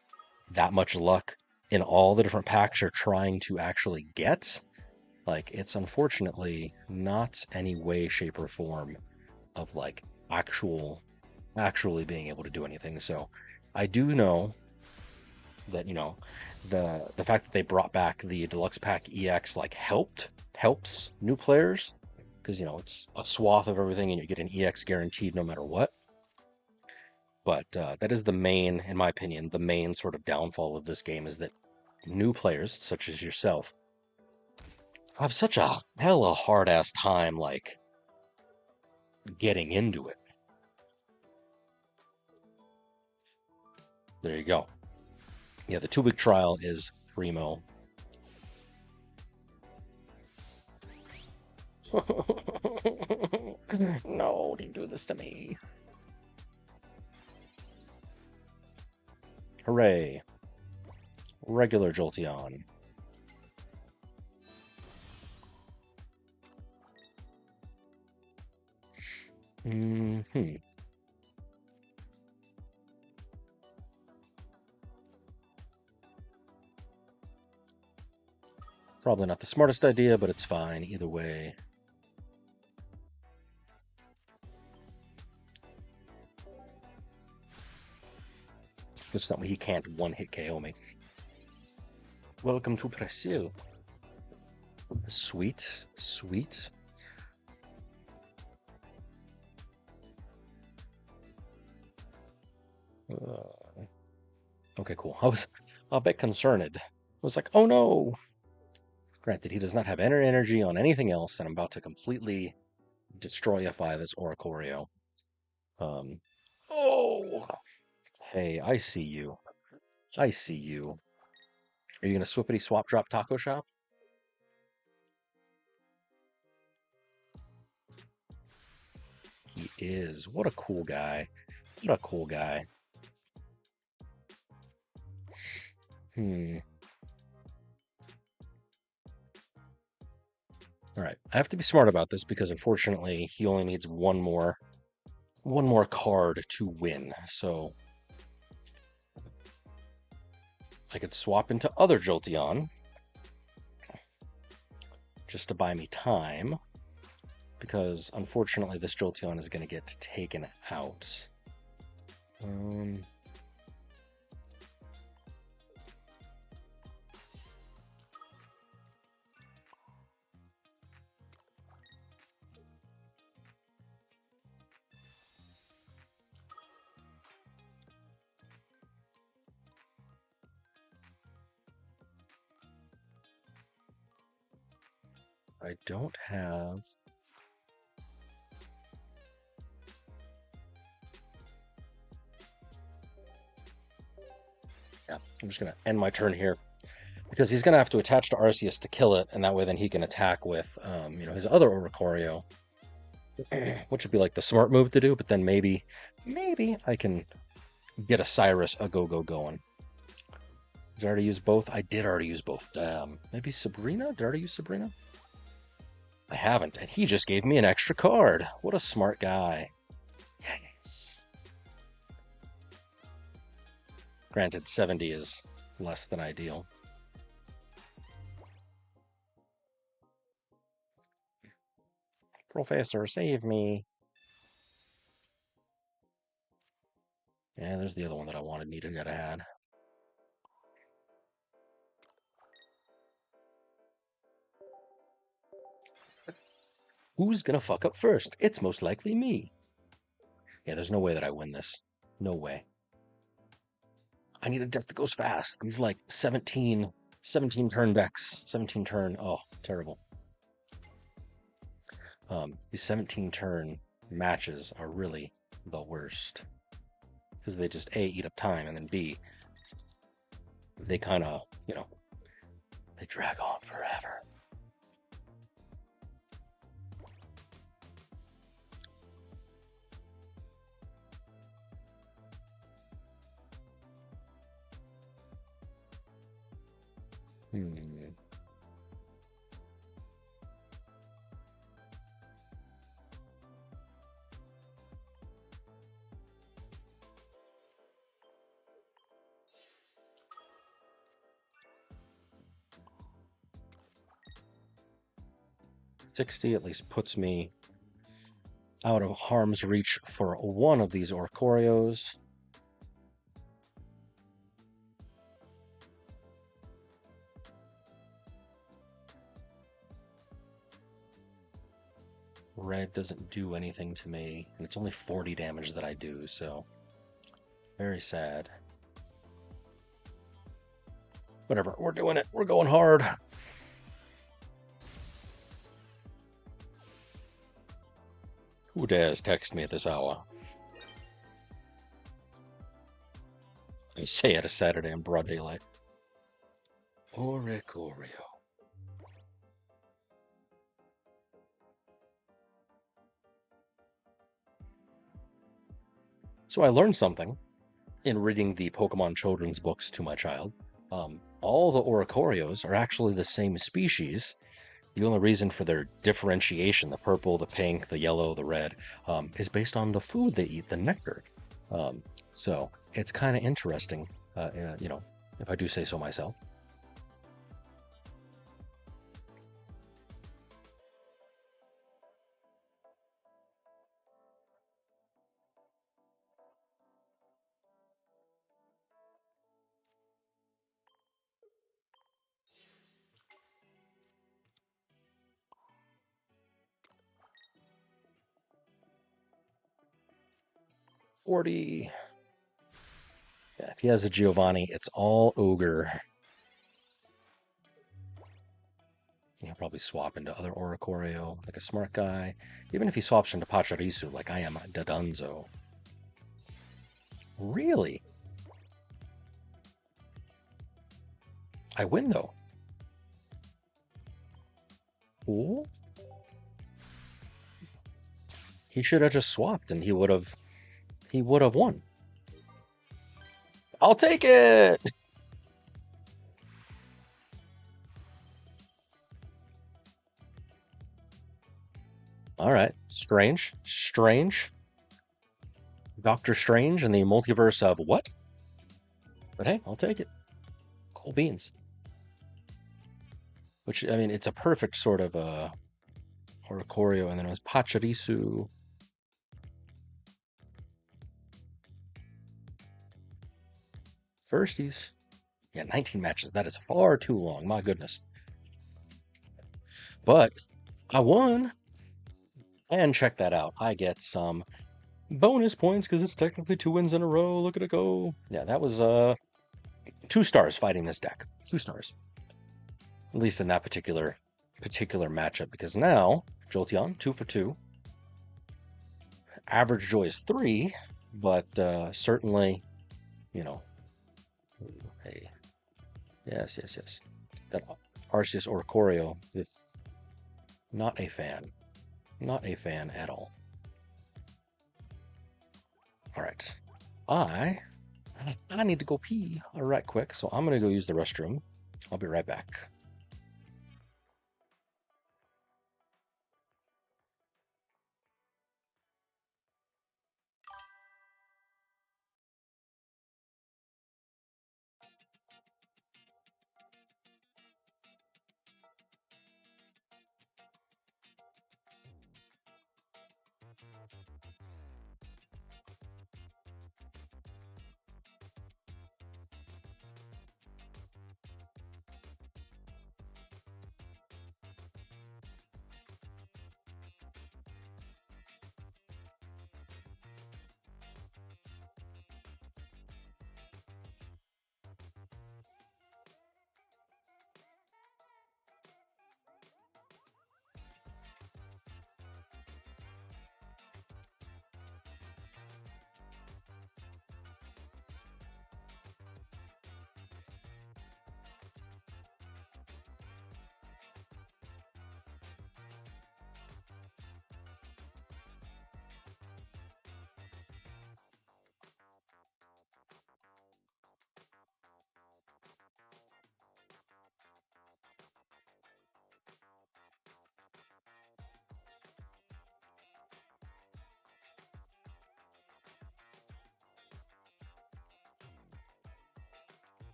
that much luck in all the different packs you're trying to actually get? Like it's unfortunately not any way, shape, or form of like actually being able to do anything. So I do know that the fact that they brought back the deluxe pack EX like helps new players because it's a swath of everything and you get an EX guaranteed no matter what. But that is the main, in my opinion, the main sort of downfall of this game is that new players such as yourself have such a hella hard ass time like getting into it. There you go. Yeah, the 2 week trial is primo. No, don't do this to me. Hooray. Regular Jolteon. Hmm. Probably not the smartest idea, but it's fine either way. This is something he can't one-hit KO me. Welcome to Brazil. Sweet, sweet. Okay, cool. I was a bit concerned. I was like, oh no. Granted, he does not have energy on anything else, and I'm about to completely destroyify this Oricorio. Um, oh, hey, I see you. I see you. Are you gonna swippity swap drop taco shop? He is. What a cool guy. What a cool guy. Hmm. All right. I have to be smart about this because unfortunately he only needs one more card to win. So I could swap into other Jolteon just to buy me time because unfortunately this Jolteon is going to get taken out. Um, I don't have Yeah, I'm just going to end my turn here because he's going to have to attach to Arceus to kill it, and that way then he can attack with, his other Oricorio, which would be like the smart move to do, but then maybe I can get a Cyrus a go-go going. Did I already use both? I did already use both. Maybe Sabrina? Did I already use Sabrina? I haven't, and he just gave me an extra card. What a smart guy. Yes. Granted, 70 is less than ideal. Professor, save me. Yeah, there's the other one that I wanted, needed, that I had. Who's gonna fuck up first? It's most likely me. Yeah, there's no way that I win this. No way. I need a deck that goes fast. These like 17 turn decks. 17 turn. Oh, terrible. These 17 turn matches are really the worst. Because they just A, eat up time, and then B, they kind of, they drag on forever. Hmm. $60 at least puts me out of harm's reach for one of these Oricorios. Red doesn't do anything to me, and it's only 40 damage that I do, so very sad. Whatever, we're doing it. We're going hard. Who dares text me at this hour? I say it a Saturday in broad daylight. Oricorio. So I learned something in reading the Pokemon children's books to my child. All the Oricorios are actually the same species. The only reason for their differentiation, the purple, the pink, the yellow, the red, is based on the food they eat, the nectar. So it's kind of interesting, if I do say so myself. $40. Yeah, if he has a Giovanni, it's all ogre. He'll probably swap into other Oricorio, like a smart guy. Even if he swaps into Pachirisu, like I am Dadunzo. Really? I win, though. Cool. He should have just swapped, and he would have won. I'll take it! All right. Strange. Doctor Strange in the multiverse of what? But hey, I'll take it. Cool beans. Which, I mean, it's a perfect sort of Oricorio, and then it was Pachirisu. Firsties. Yeah, 19 matches. That is far too long. My goodness. But I won. And check that out. I get some bonus points because it's technically 2 wins in a row. Look at it go. Yeah, that was 2 stars fighting this deck. 2 stars. At least in that particular matchup. Because now, Jolteon, 2 for 2. Average joy is 3, but certainly, Hey, yes, yes, yes. That Arceus Oricorio is not a fan. Not a fan at all. All right. I I need to go pee right quick, so I'm gonna go use the restroom. I'll be right back.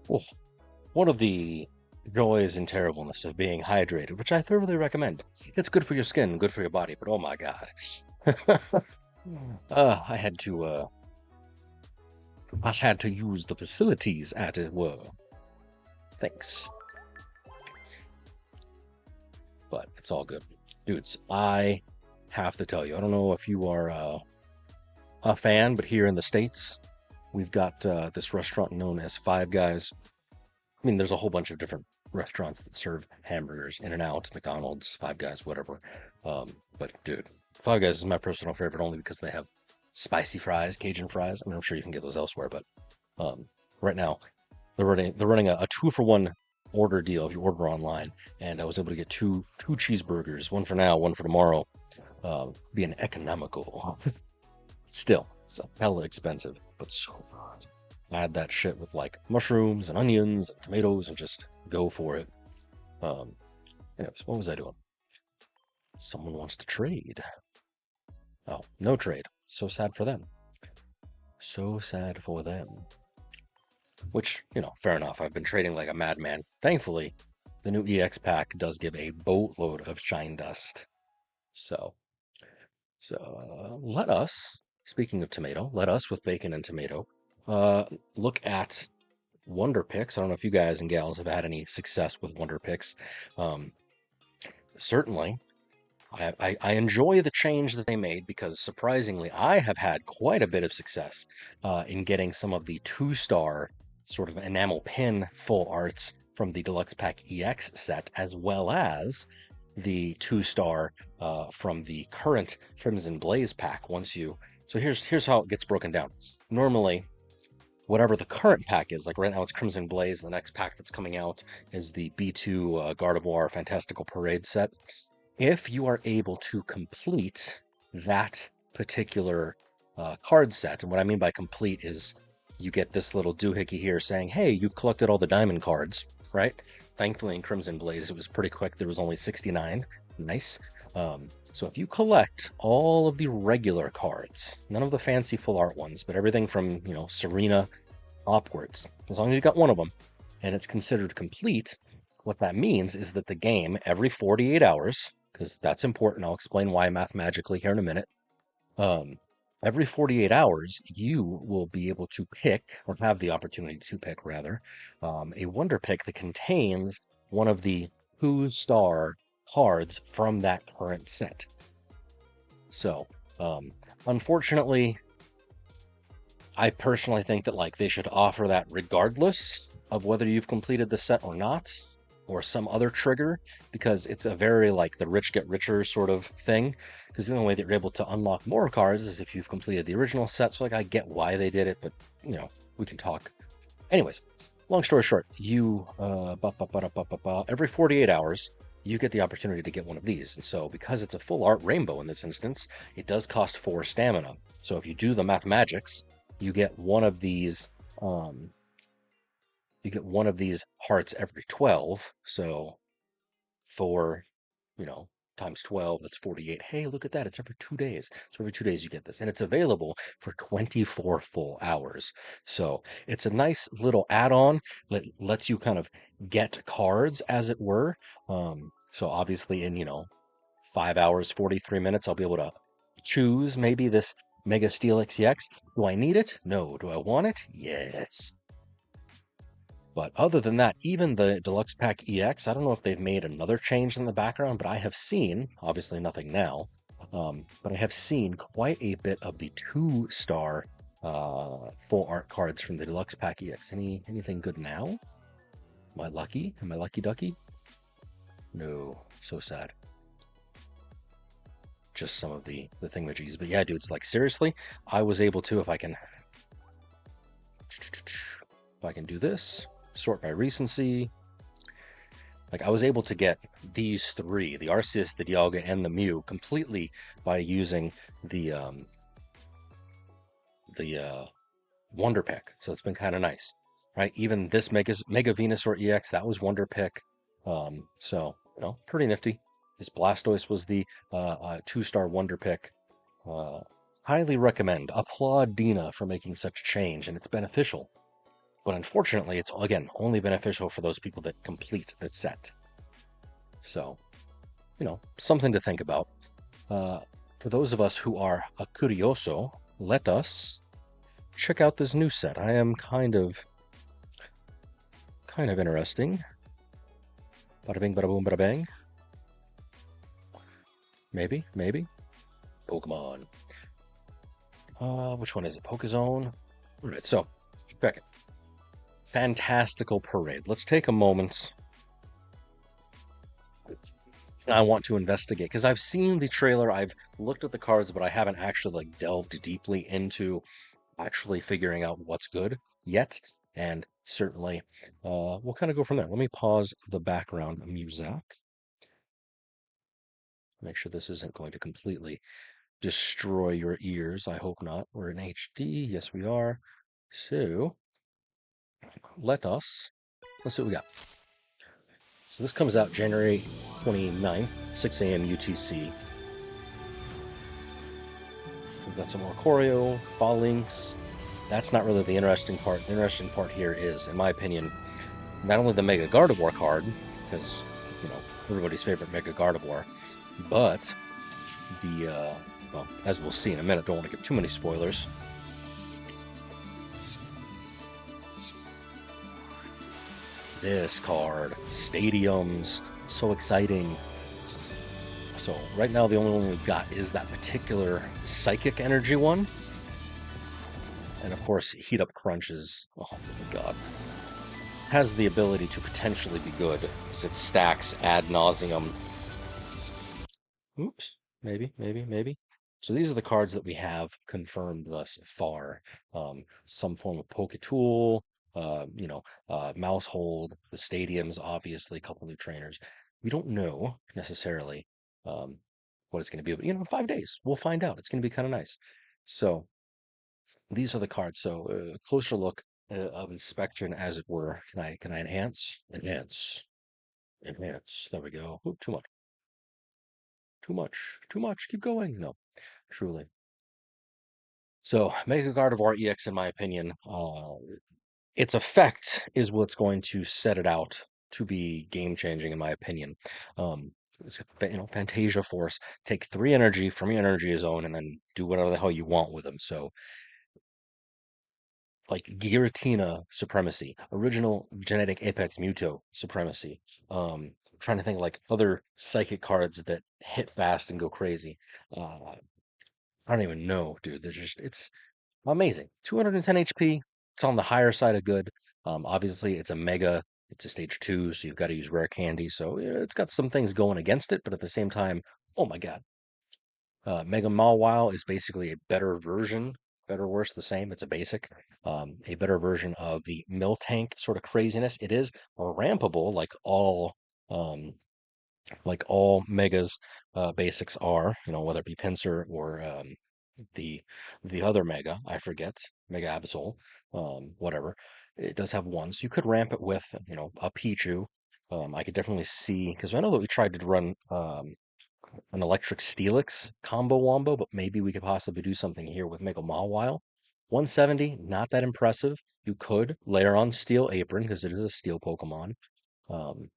Oh, one of the joys and terribleness of being hydrated, which I thoroughly recommend. It's good for your skin, good for your body, but oh my god. I had to I had to use the facilities, as it were. Thanks. But it's all good. Dudes, I have to tell you, I don't know if you are a fan, but here in the States, we've got this restaurant known as Five Guys. I mean, there's a whole bunch of different restaurants that serve hamburgers, In-N-Out, McDonald's, Five Guys, whatever. But dude, Five Guys is my personal favorite only because they have spicy fries, Cajun fries. I mean, I'm sure you can get those elsewhere, but right now they're running a 2-for-1 order deal if you order online, and I was able to get two cheeseburgers, one for now, one for tomorrow, being economical. Still, it's hella expensive, but so good. Add that shit with like mushrooms and onions and tomatoes and just go for it. Um, Anyways, what was I doing? Someone wants to trade. Oh, no trade. So sad for them. So sad for them. Which, fair enough. I've been trading like a madman. Thankfully, the new EX pack does give a boatload of shine dust. So, let us, speaking of tomato, let us with bacon and tomato, look at Wonder Picks. I don't know if you guys and gals have had any success with Wonder Picks. Certainly, I enjoy the change that they made because surprisingly, I have had quite a bit of success in getting some of the 2-star sort of enamel pin full arts from the Deluxe Pack EX set, as well as the 2-star from the current Crimson Blaze pack. So here's how it gets broken down. Normally, whatever the current pack is, like right now it's Crimson Blaze, the next pack that's coming out is the B2 Gardevoir Fantastical Parade set. If you are able to complete that particular card set, and what I mean by complete is you get this little doohickey here saying, hey, you've collected all the diamond cards, right? Thankfully in Crimson Blaze, it was pretty quick. There was only 69. Nice. So if you collect all of the regular cards, none of the fancy full art ones, but everything from, Serena upwards, as long as you got one of them, and it's considered complete, what that means is that the game, every 48 hours, because that's important, I'll explain why mathematically here in a minute, every 48 hours, you will be able to pick, or have the opportunity to pick, rather, a Wonder Pick that contains one of the 2-star cards from that current set. So, unfortunately, I personally think that they should offer that regardless of whether you've completed the set or not, or some other trigger, because it's a very the rich get richer sort of thing. Because the only way that you're able to unlock more cards is if you've completed the original set. So I get why they did it, but we can talk. Anyways, long story short, you every 48 hours you get the opportunity to get one of these. And so because it's a full art rainbow in this instance, it does cost 4 stamina. So if you do the mathematics, you get one of these hearts every 12. So 4, times 12, that's 48. Hey, look at that. It's every 2 days. So every 2 days you get this. And it's available for 24 full hours. So it's a nice little add-on that lets you kind of get cards, as it were. So obviously in, 5 hours, 43 minutes, I'll be able to choose maybe this Mega Steel XEX. Do I need it? No. Do I want it? Yes. But other than that, even the Deluxe Pack EX, I don't know if they've made another change in the background, but I have seen, obviously nothing now, but I have seen quite a bit of the 2-star full art cards from the Deluxe Pack EX. Anything good now? Am I lucky? Am I lucky ducky? No, so sad. Just some of the thingamajiggies. But yeah, dude, it's seriously, I was able to, if I can do this, sort by recency. I was able to get these 3, the Arceus, the Dialga, and the Mew, completely by using the Wonder Pick. So it's been kind of nice, right? Even this Mega Venusaur EX, that was Wonder Pick. So, pretty nifty. This Blastoise was the 2-star Wonder Pick. Highly recommend. Applaud Dina for making such a change, and it's beneficial. But unfortunately, it's, again, only beneficial for those people that complete that set. So, something to think about. For those of us who are a curioso, let us check out this new set. I am kind of interesting. Bada bing, bada boom, bada bang. Maybe. Pokemon. Which one is it? Pokezone? All right, so, check it. Fantastical Parade. Let's take a moment. I want to investigate, because I've seen the trailer, I've looked at the cards, but I haven't actually delved deeply into actually figuring out what's good yet. And certainly, we'll kind of go from there. Let me pause the background music. Make sure this isn't going to completely destroy your ears. I hope not. We're in HD. Yes, we are. So let's see what we got. So this comes out January 29th, 6 a.m. UTC. We've got some Oricorio, Phalanx. That's not really the interesting part. The interesting part here is, in my opinion, not only the Mega Gardevoir card, because, everybody's favorite Mega Gardevoir, but the, well, as we'll see in a minute, don't want to give too many spoilers. This card, Stadiums, so exciting. So right now the only one we've got is that particular Psychic Energy one. And of course, Heat Up Crunch is, oh my god, has the ability to potentially be good because it stacks ad nauseum. Oops, maybe. So these are the cards that we have confirmed thus far. Some form of Poke Tool, Mouse Hold, the stadiums, obviously, a couple new trainers. We don't know necessarily what it's going to be, but in 5 days we'll find out. It's going to be kind of nice. So these are the cards. So a closer look of inspection, as it were. Can I enhance? Enhance. There we go. Ooh, too much. Keep going. No, truly. So Mega Gardevoir EX, in my opinion, its effect is what's going to set it out to be game changing, in my opinion. It's, Fantasia Force. Take 3 energy from your energy zone and then do whatever the hell you want with them. So like Giratina Supremacy, original genetic Apex Muto Supremacy. Trying to think of like other psychic cards that hit fast and go crazy. I don't even know, dude. It's amazing. 210 HP. It's on the higher side of good. Obviously, it's a mega. It's a stage 2, so you've got to use rare candy. So yeah, it's got some things going against it, but at the same time, oh my god. Mega Mawile is basically a better version, better, worse, the same. It's a basic, a better version of the Miltank sort of craziness. It is rampable, um, like all megas basics are. Whether it be Pinsir or the the other mega, I forget, Mega Absol, whatever. It does have one, so you could ramp it with, a Pichu. I could definitely see because I know that we tried to run an electric Steelix combo wombo, but maybe we could possibly do something here with Mega Mawile. 170, not that impressive. You could layer on Steel Apron because it is a steel Pokemon. Um,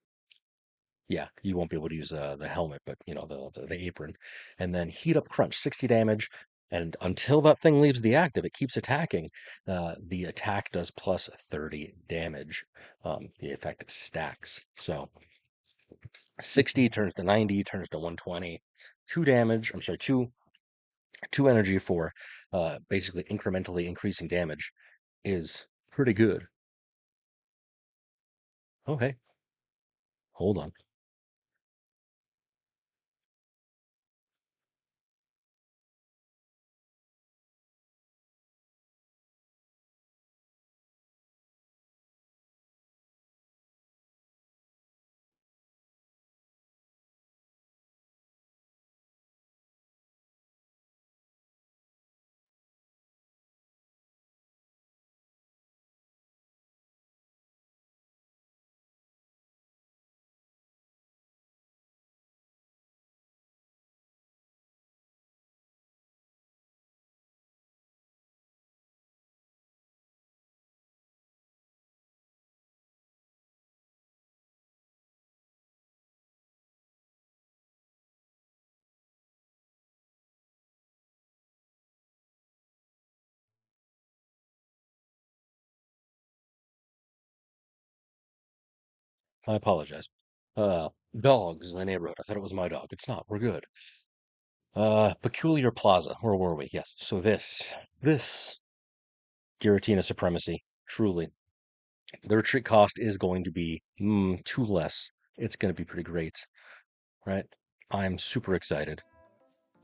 yeah, you won't be able to use the helmet, but the apron, and then Heat Up Crunch, 60 damage, and until that thing leaves the active, it keeps attacking. The attack does plus 30 damage. The effect stacks, so 60 turns to 90, turns to 120. 2 damage. I'm sorry, two energy for basically incrementally increasing damage is pretty good. Okay, hold on. I apologize. Dogs in the neighborhood. I thought it was my dog. It's not. We're good. Peculiar Plaza. Where were we? Yes. So this Giratina Supremacy, truly, the retreat cost is going to be 2 less. It's going to be pretty great, right? I'm super excited.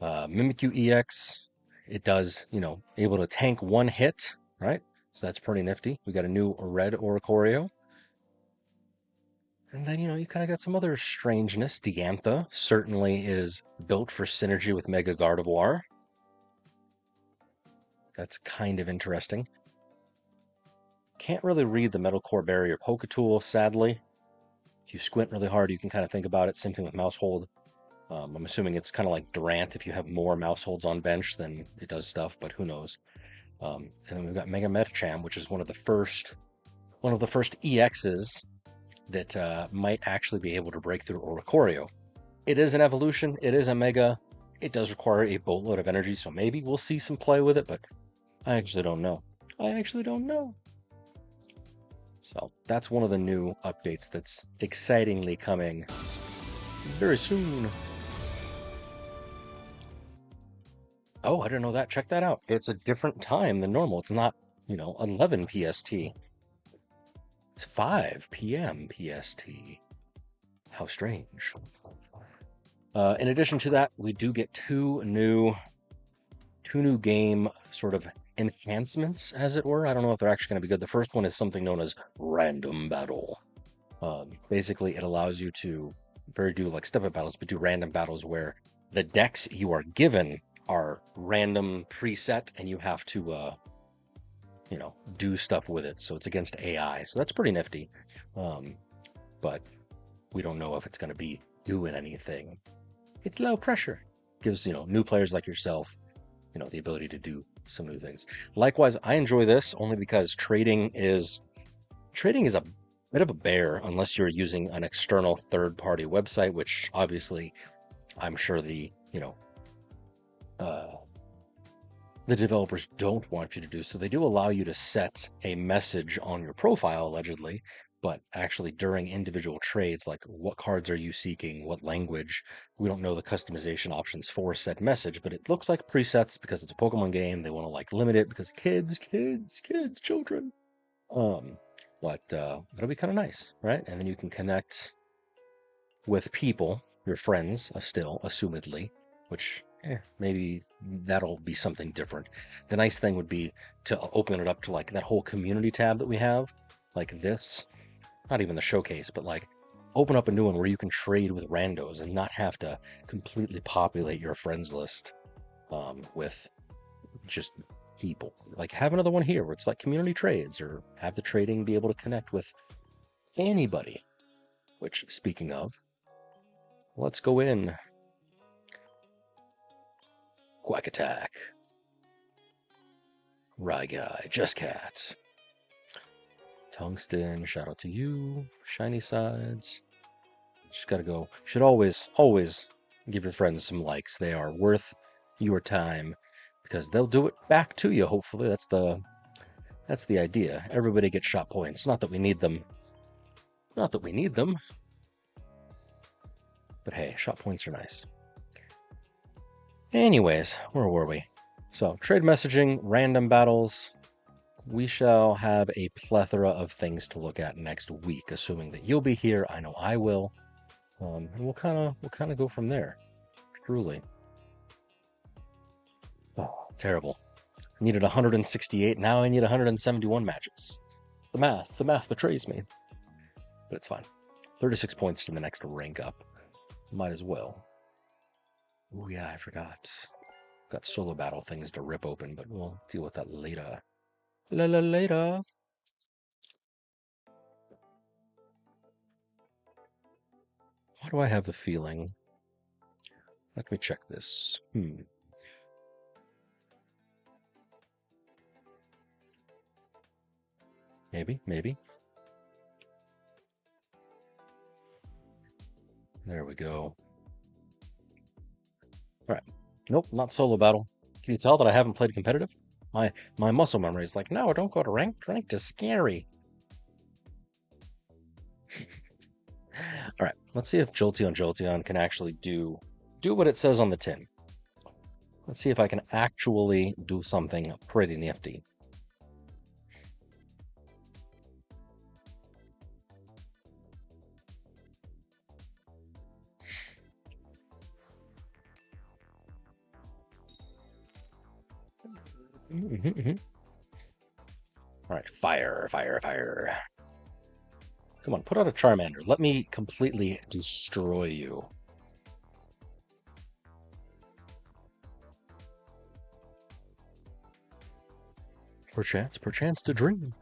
Mimikyu EX, it does, able to tank 1 hit, right? So that's pretty nifty. We got a new red Oricorio. And then, you kind of got some other strangeness. Diantha certainly is built for synergy with Mega Gardevoir. That's kind of interesting. Can't really read the Metal Core Barrier Tool, sadly. If you squint really hard, you can kind of think about it. Same thing with Mouse Hold. I'm assuming it's kind of like Durant. If you have more Mouse Holds on bench, then it does stuff, but who knows. And then we've got Mega Metacham, which is one of the first EXs that might actually be able to break through Oricorio. It is an evolution. It is a Mega. It does require a boatload of energy, so maybe we'll see some play with it, but I actually don't know. So that's one of the new updates that's excitingly coming very soon. Oh, I didn't know that. Check that out. It's a different time than normal. It's not, 11 PST. It's 5 p.m. PST. How strange. In addition to that, we do get two new game sort of enhancements, as it were. I don't know if they're actually going to be good. The first one is something known as random battle. Basically, it allows you to do like step-up battles, but do random battles where the decks you are given are random preset, and you have to, do stuff with it. So it's against AI. So that's pretty nifty. But we don't know if it's going to be doing anything. It's low pressure. Gives, new players like yourself, the ability to do some new things. Likewise, I enjoy this only because trading is a bit of a bear unless you're using an external third-party website, which obviously I'm sure the developers don't want you to do. So they do allow you to set a message on your profile, allegedly, but actually during individual trades, like what cards are you seeking, what language, we don't know the customization options for said message, but it looks like presets because it's a Pokemon game. They want to like limit it because kids, children. But it'll be kind of nice, right? And then you can connect with people, your friends, still, assumedly, which maybe that'll be something different. The nice thing would be to open it up to like that whole community tab that we have, like this, not even the showcase, but like open up a new one where you can trade with randos and not have to completely populate your friends list with just people. Like have another one here where it's like community trades, or have the trading be able to connect with anybody. Which, speaking of, let's go in. Quack Attack. Ryguy, Just Cat. Tungsten, shout out to you. Shiny Sides. Just gotta go. Should always give your friends some likes. They are worth your time because they'll do it back to you, hopefully. That's the idea. Everybody gets shot points. Not that we need them. But hey, shot points are nice. Anyways, where were we? So, trade messaging, random battles. We shall have a plethora of things to look at next week, assuming that you'll be here. I know I will. And we'll kind of go from there. Truly. Oh, terrible. I needed 168. Now I need 171 matches. The math betrays me. But it's fine. 36 points to the next rank up. Might as well. Oh yeah, I forgot. Got solo battle things to rip open, but we'll deal with that later. Later. Why do I have the feeling? Let me check this. Maybe. There we go. All right. Nope, not solo battle. Can you tell that I haven't played competitive? My muscle memory is like, no, don't go to ranked. Ranked is scary. All right, let's see if Jolteon can actually do what it says on the tin. Let's see if I can actually do something pretty nifty. All right, fire. Come on, put out a Charmander. Let me completely destroy you. Perchance to dream.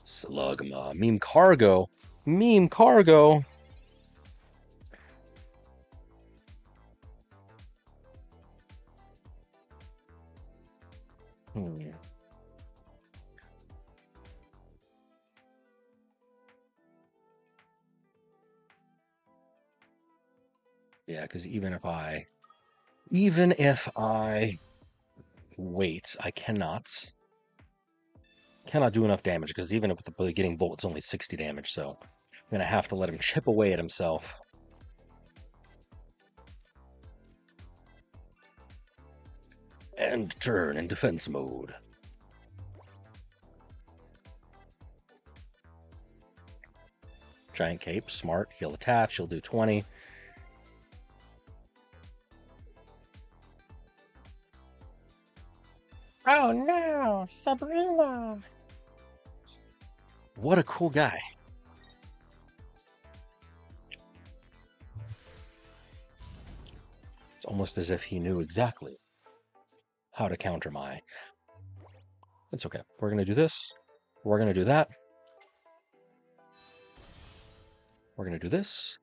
Slugma. Meme Cargo. Yeah, because even if I wait, I cannot do enough damage, because even with the beginning bolt, it's only 60 damage, so I'm gonna have to let him chip away at himself. End turn in defense mode. Giant Cape, smart. He'll attach. He'll do 20. Oh no, Sabrina! What a cool guy. It's almost as if he knew exactly how to counter my... It's okay. We're going to do this. We're going to do that. We're going to do this.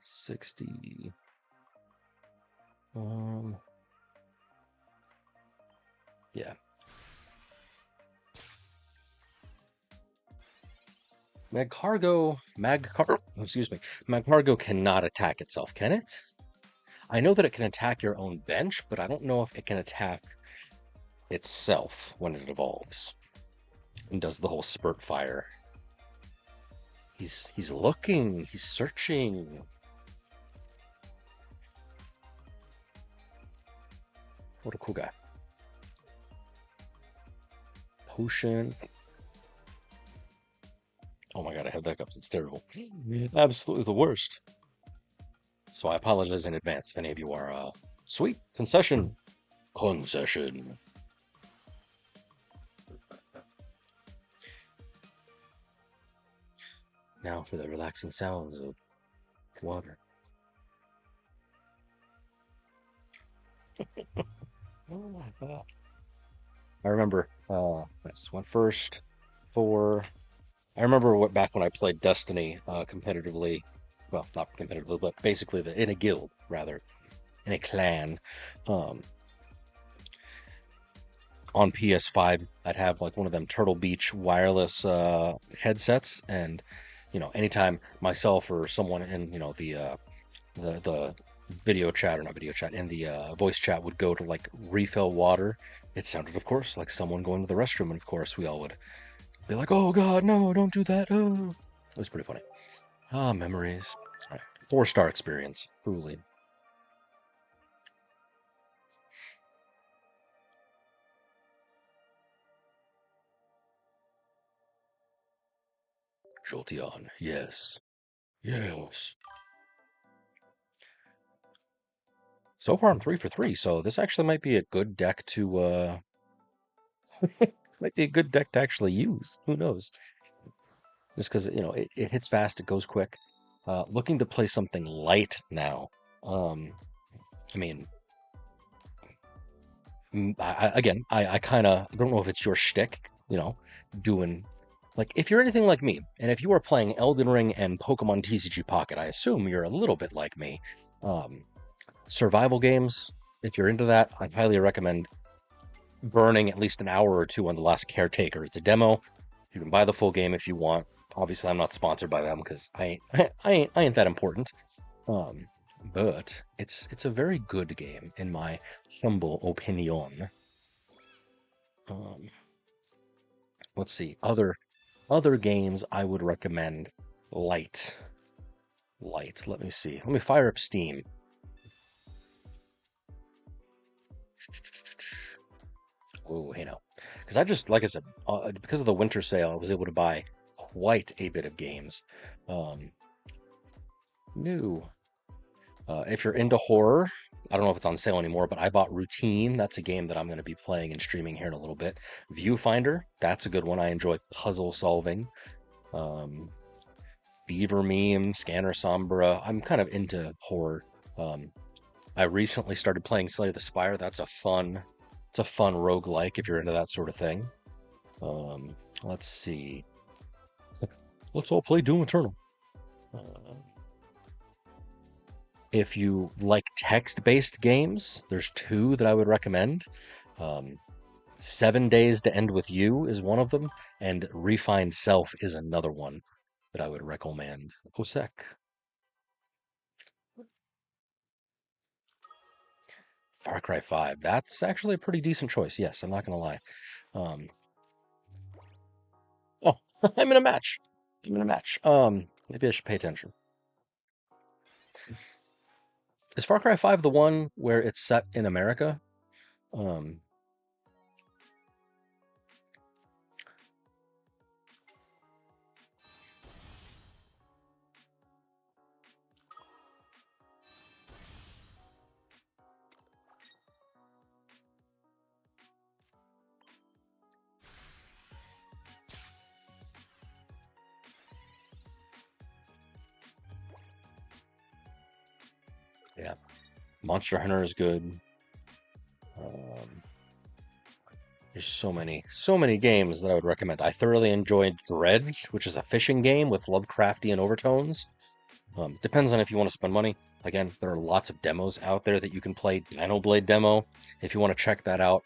60. Yeah. Magcargo cannot attack itself, can it? I know that it can attack your own bench, but I don't know if it can attack itself when it evolves and does the whole spurt fire. He's looking, he's searching. What a cool guy. Potion. Oh my god, I have hiccups. It's terrible. Absolutely the worst. So I apologize in advance if any of you are sweet. Concession. Concession. Now for the relaxing sounds of water. Oh my god. I remember this went first for... I remember back when I played Destiny competitively. Well, not competitively, but basically in a guild, rather. In a clan. On PS5, I'd have like one of them Turtle Beach wireless headsets, and anytime myself or someone in the video chat, or not video chat, in the voice chat would go to like refill water, it sounded, of course, like someone going to the restroom, and of course we all would be like, oh god, no, don't do that. Oh, it was pretty funny. Ah, memories. All right. 4-star experience, truly. Jolteon, yes. Yes. So far I'm 3 for 3, so this actually might be a good deck to might be a good deck to actually use. Who knows? Just because it hits fast, it goes quick. Looking to play something light now. I mean, I kind of don't know if it's your shtick, doing like, if you're anything like me, and if you are playing Elden Ring and Pokemon TCG Pocket, I assume you're a little bit like me. Survival games, if you're into that, I highly recommend burning at least an hour or two on The Last Caretaker. It's a demo. You can buy the full game if you want. Obviously, I'm not sponsored by them because I ain't that important. But it's a very good game in my humble opinion. Let's see, other games I would recommend. Light. Let me see. Let me fire up Steam. Oh, hey now. Because I just, like I said, because of the winter sale, I was able to buy quite a bit of games. New. If you're into horror, I don't know if it's on sale anymore, but I bought Routine. That's a game that I'm going to be playing and streaming here in a little bit. Viewfinder, that's a good one. I enjoy puzzle solving. Fever Meme, Scanner Sombra. I'm kind of into horror. I recently started playing Slay the Spire. It's a fun roguelike if you're into that sort of thing. Let's see. Let's all play Doom Eternal. If you like text-based games, there's 2 that I would recommend. 7 Days to End with You is one of them, and Refined Self is another one that I would recommend. Osek. Far Cry 5. That's actually a pretty decent choice. Yes, I'm not going to lie. Oh, I'm in a match. I'm in a match. Maybe I should pay attention. Is Far Cry 5 the one where it's set in America? Um, yeah. Monster Hunter is good. Um, there's so many games that I would recommend. I thoroughly enjoyed Dredge, which is a fishing game with Lovecraftian overtones. Depends on if you want to spend money. Again, there are lots of demos out there that you can play. Blade demo, if you want to check that out.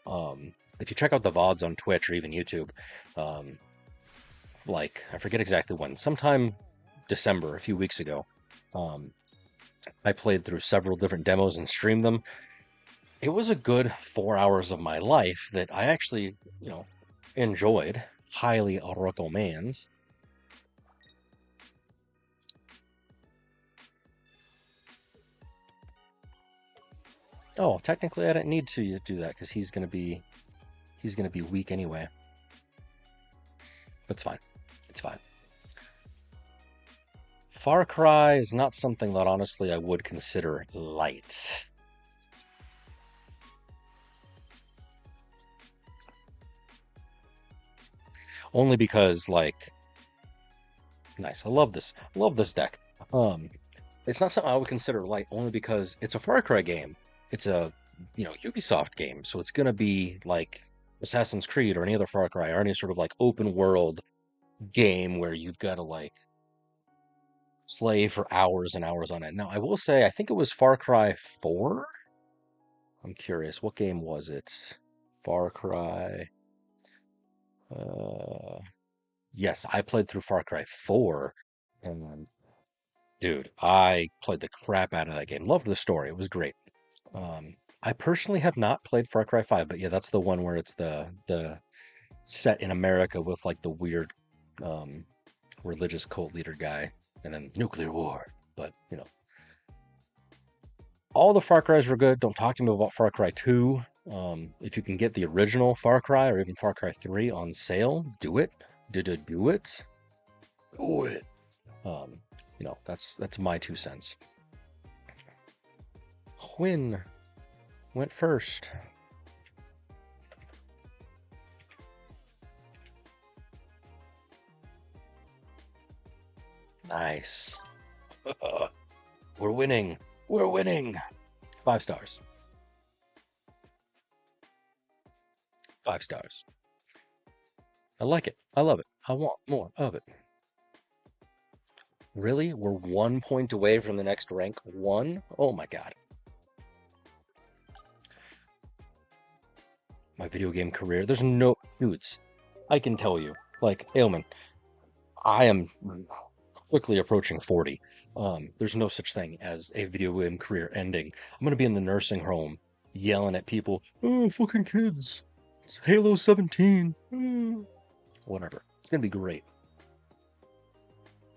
If you check out the VODs on Twitch or even YouTube, um, like I forget exactly when, sometime December, a few weeks ago, um, I played through several different demos and streamed them. It was a good 4 hours of my life that I actually, enjoyed. Highly recommend. Oh, technically I didn't need to do that because he's gonna be weak anyway. But it's fine. It's fine. Far Cry is not something that honestly I would consider light. Only because, like, nice. I love this. Love this deck. It's not something I would consider light only because it's a Far Cry game. It's a, Ubisoft game, so it's gonna be like Assassin's Creed or any other Far Cry or any sort of like open world game where you've got to like play for hours and hours on it. Now, I will say, I think it was Far Cry 4. I'm curious, what game was it? Far Cry. Yes, I played through Far Cry 4, and dude, I played the crap out of that game. Loved the story. It was great. I personally have not played Far Cry 5, but yeah, that's the one where it's the set in America with like the weird religious cult leader guy and then nuclear war. But, all the Far Cries were good. Don't talk to me about Far Cry 2. If you can get the original Far Cry or even Far Cry 3 on sale, do it. Do it. Do it. That's my 2 cents. Quinn went first. Nice. We're winning. We're winning. 5 stars. 5 stars. I like it. I love it. I want more of it. Really? We're 1 point away from the next rank? 1? Oh my god. My video game career. There's no dudes. I can tell you. Like, Ailman, I am quickly approaching 40. There's no such thing as a video game career ending. I'm gonna be in the nursing home yelling at people, oh, fucking kids. It's Halo 17. Whatever. It's gonna be great.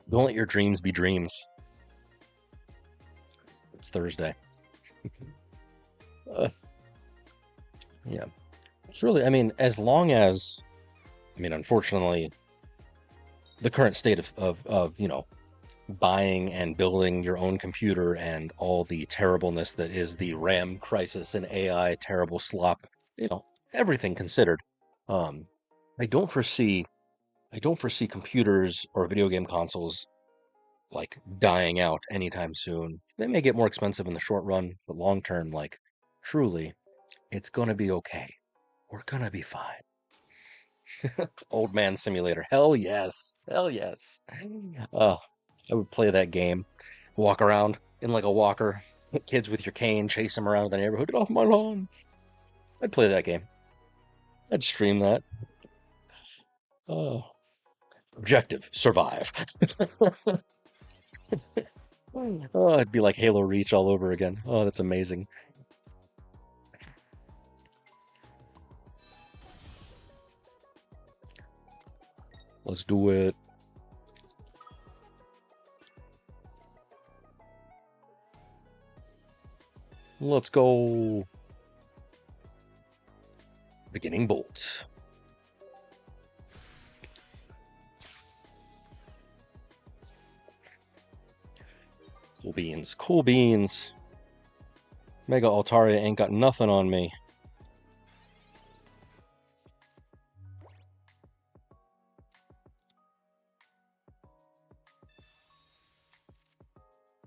Don't let your dreams be dreams. It's Thursday. Yeah. It's really, as long as, unfortunately, the current state of buying and building your own computer and all the terribleness that is the RAM crisis and AI terrible slop, everything considered, I don't foresee computers or video game consoles like dying out anytime soon. They may get more expensive in the short run, but long term, like truly, it's gonna be okay. We're gonna be fine. Old Man Simulator. Hell yes. Hell yes. Oh, I would play that game. Walk around in like a walker. Kids with your cane, chase them around the neighborhood. Get off my lawn. I'd play that game. I'd stream that. Oh. Objective, survive. Oh, it'd be like Halo Reach all over again. Oh, that's amazing. Let's do it. Let's go. Beginning bolt. Cool beans. Cool beans. Mega Altaria ain't got nothing on me.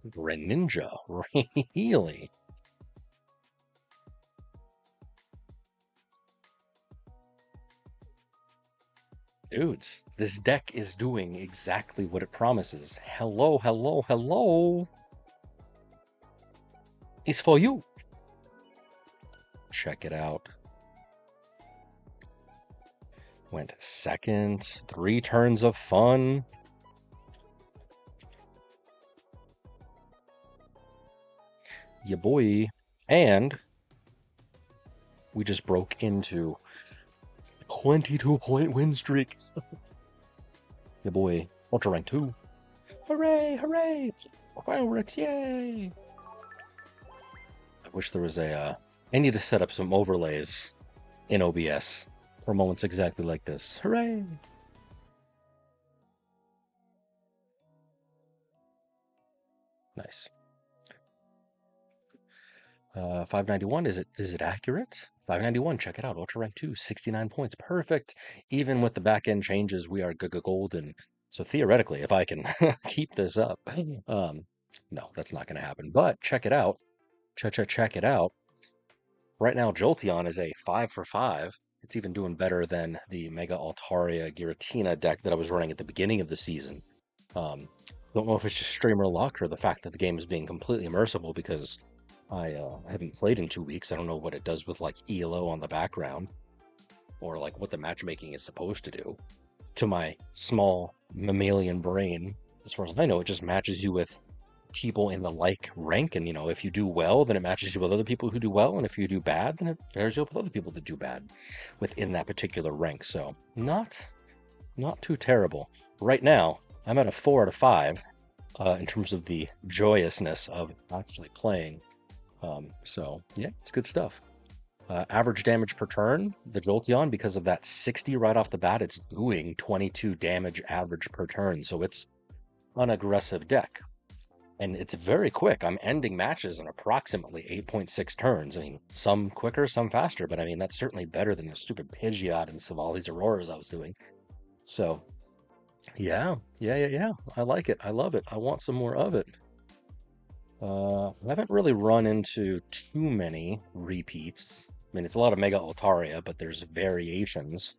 Greninja. Really? Dudes, this deck is doing exactly what it promises. Hello, hello, hello. It's for you. Check it out. Went second. 3 turns of fun. Ya boy. And we just broke into 22-point win streak. Ya boy. Ultra rank 2. Hooray, hooray. Fireworks, yay. I wish there was I need to set up some overlays in OBS for moments exactly like this. Hooray. Nice. 591, is it accurate? 591, check it out. Ultra rank 2, 69 points. Perfect. Even with the back end changes, we are golden. So theoretically, if I can keep this up, no, that's not going to happen. But check it out. Check it out. Right now, Jolteon is a 5 for 5. It's even doing better than the Mega Altaria Giratina deck that I was running at the beginning of the season. Don't know if it's just streamer luck or the fact that the game is being completely immersible because I haven't played in 2 weeks. I don't know what it does with like ELO on the background or like what the matchmaking is supposed to do. To my small mammalian brain, as far as I know, it just matches you with people in the like rank, and if you do well, then it matches you with other people who do well, and if you do bad, then it pairs you up with other people that do bad within that particular rank. So not too terrible. Right now, I'm at a 4 out of 5 in terms of the joyousness of actually playing. So yeah, it's good stuff. Average damage per turn, the Jolteon, because of that 60 right off the bat, it's doing 22 damage average per turn. So it's an aggressive deck. And it's very quick. I'm ending matches in approximately 8.6 turns. I mean, some quicker, some faster, but I mean, that's certainly better than the stupid Pidgeot and some all these Auroras I was doing. So, yeah. I like it. I love it. I want some more of it. I haven't really run into too many repeats. I mean, it's a lot of Mega Altaria, but there's variations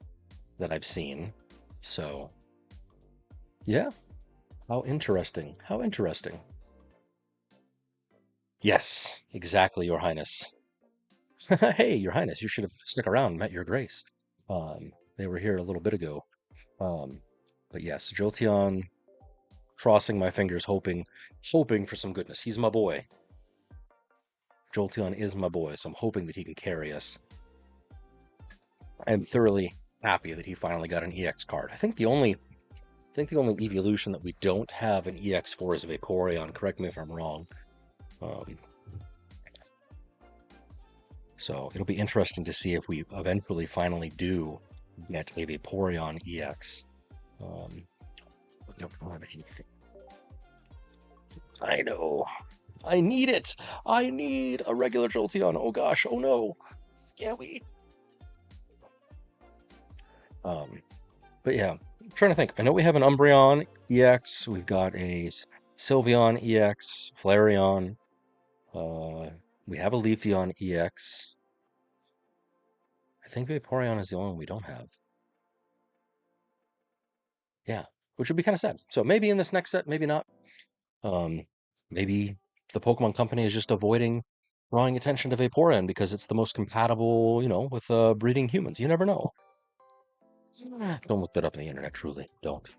that I've seen. So, yeah. How interesting. How interesting. Yes, exactly, Your Highness. Hey, Your Highness, you should have stuck around and met your grace. They were here a little bit ago. But yes, Jolteon, crossing my fingers, hoping for some goodness. He's my boy. Jolteon is my boy, so I'm hoping that he can carry us. I'm thoroughly happy that he finally got an EX card. I think the only evolution that we don't have an EX for is Vaporeon. Correct me if I'm wrong. So it'll be interesting to see if we eventually finally do get a Vaporeon EX. We don't have anything. I know. I need it. I need a regular Jolteon. Oh gosh. Oh no. Scary. But yeah, I'm trying to think. I know we have an Umbreon EX. We've got a Sylveon EX, Flareon. We have a Leafeon EX. I think Vaporeon is the only one we don't have. Yeah, which would be kind of sad. So maybe in this next set, maybe not. Maybe the Pokemon Company is just avoiding drawing attention to Vaporeon because it's the most compatible, with breeding humans. You never know. Don't look that up on the internet, truly. Don't.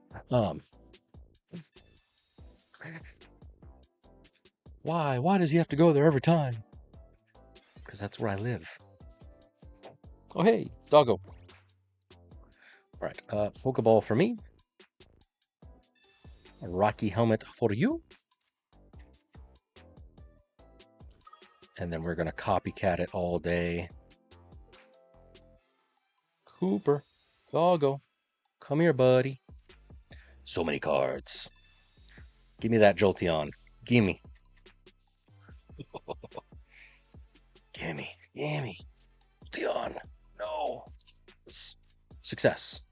Why? Why does he have to go there every time? Because that's where I live. Oh, hey, doggo. All right, Pokeball for me. A Rocky Helmet for you. and then we're going to copycat it all day. Cooper, doggo, come here, buddy. So many cards. Give me that Jolteon. Gimme. Gimme. Gimme. Jolteon. No. Success.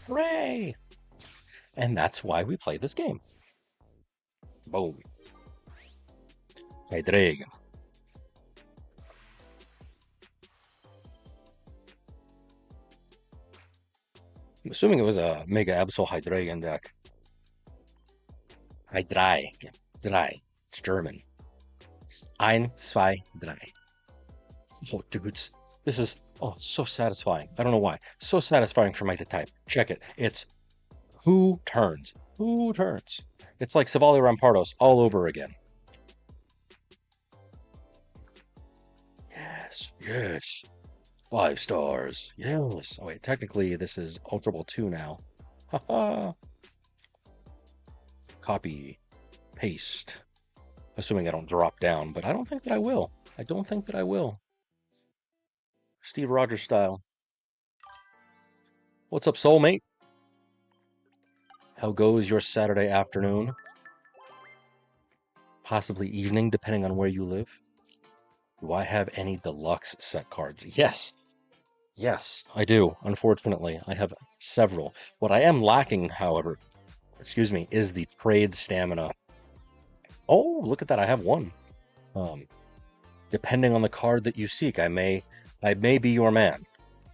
Hooray! And that's why we play this game. Boom. Hydreigon. I'm assuming it was a Mega Absol Hydreigon deck. Hydreigon. Drei. It's German. Ein, zwei, drei. Oh, dudes. This is, so satisfying. I don't know why. So satisfying for me to type. Check it. It's who turns? Who turns? It's like Savali Rampardos all over again. Yes, yes. 5 stars. Yes. Oh, wait, technically this is Ultra Ball 2 now. Haha. Copy. Paste. Assuming I don't drop down, but I don't think that I will. I don't think that I will. Steve Rogers style. What's up, soulmate? How goes your Saturday afternoon? Possibly evening, depending on where you live. Do I have any deluxe set cards? Yes. Yes, I do. Unfortunately, I have several. What I am lacking, however, is the trade stamina. Oh, look at that. I have one. Depending on the card that you seek, I may be your man.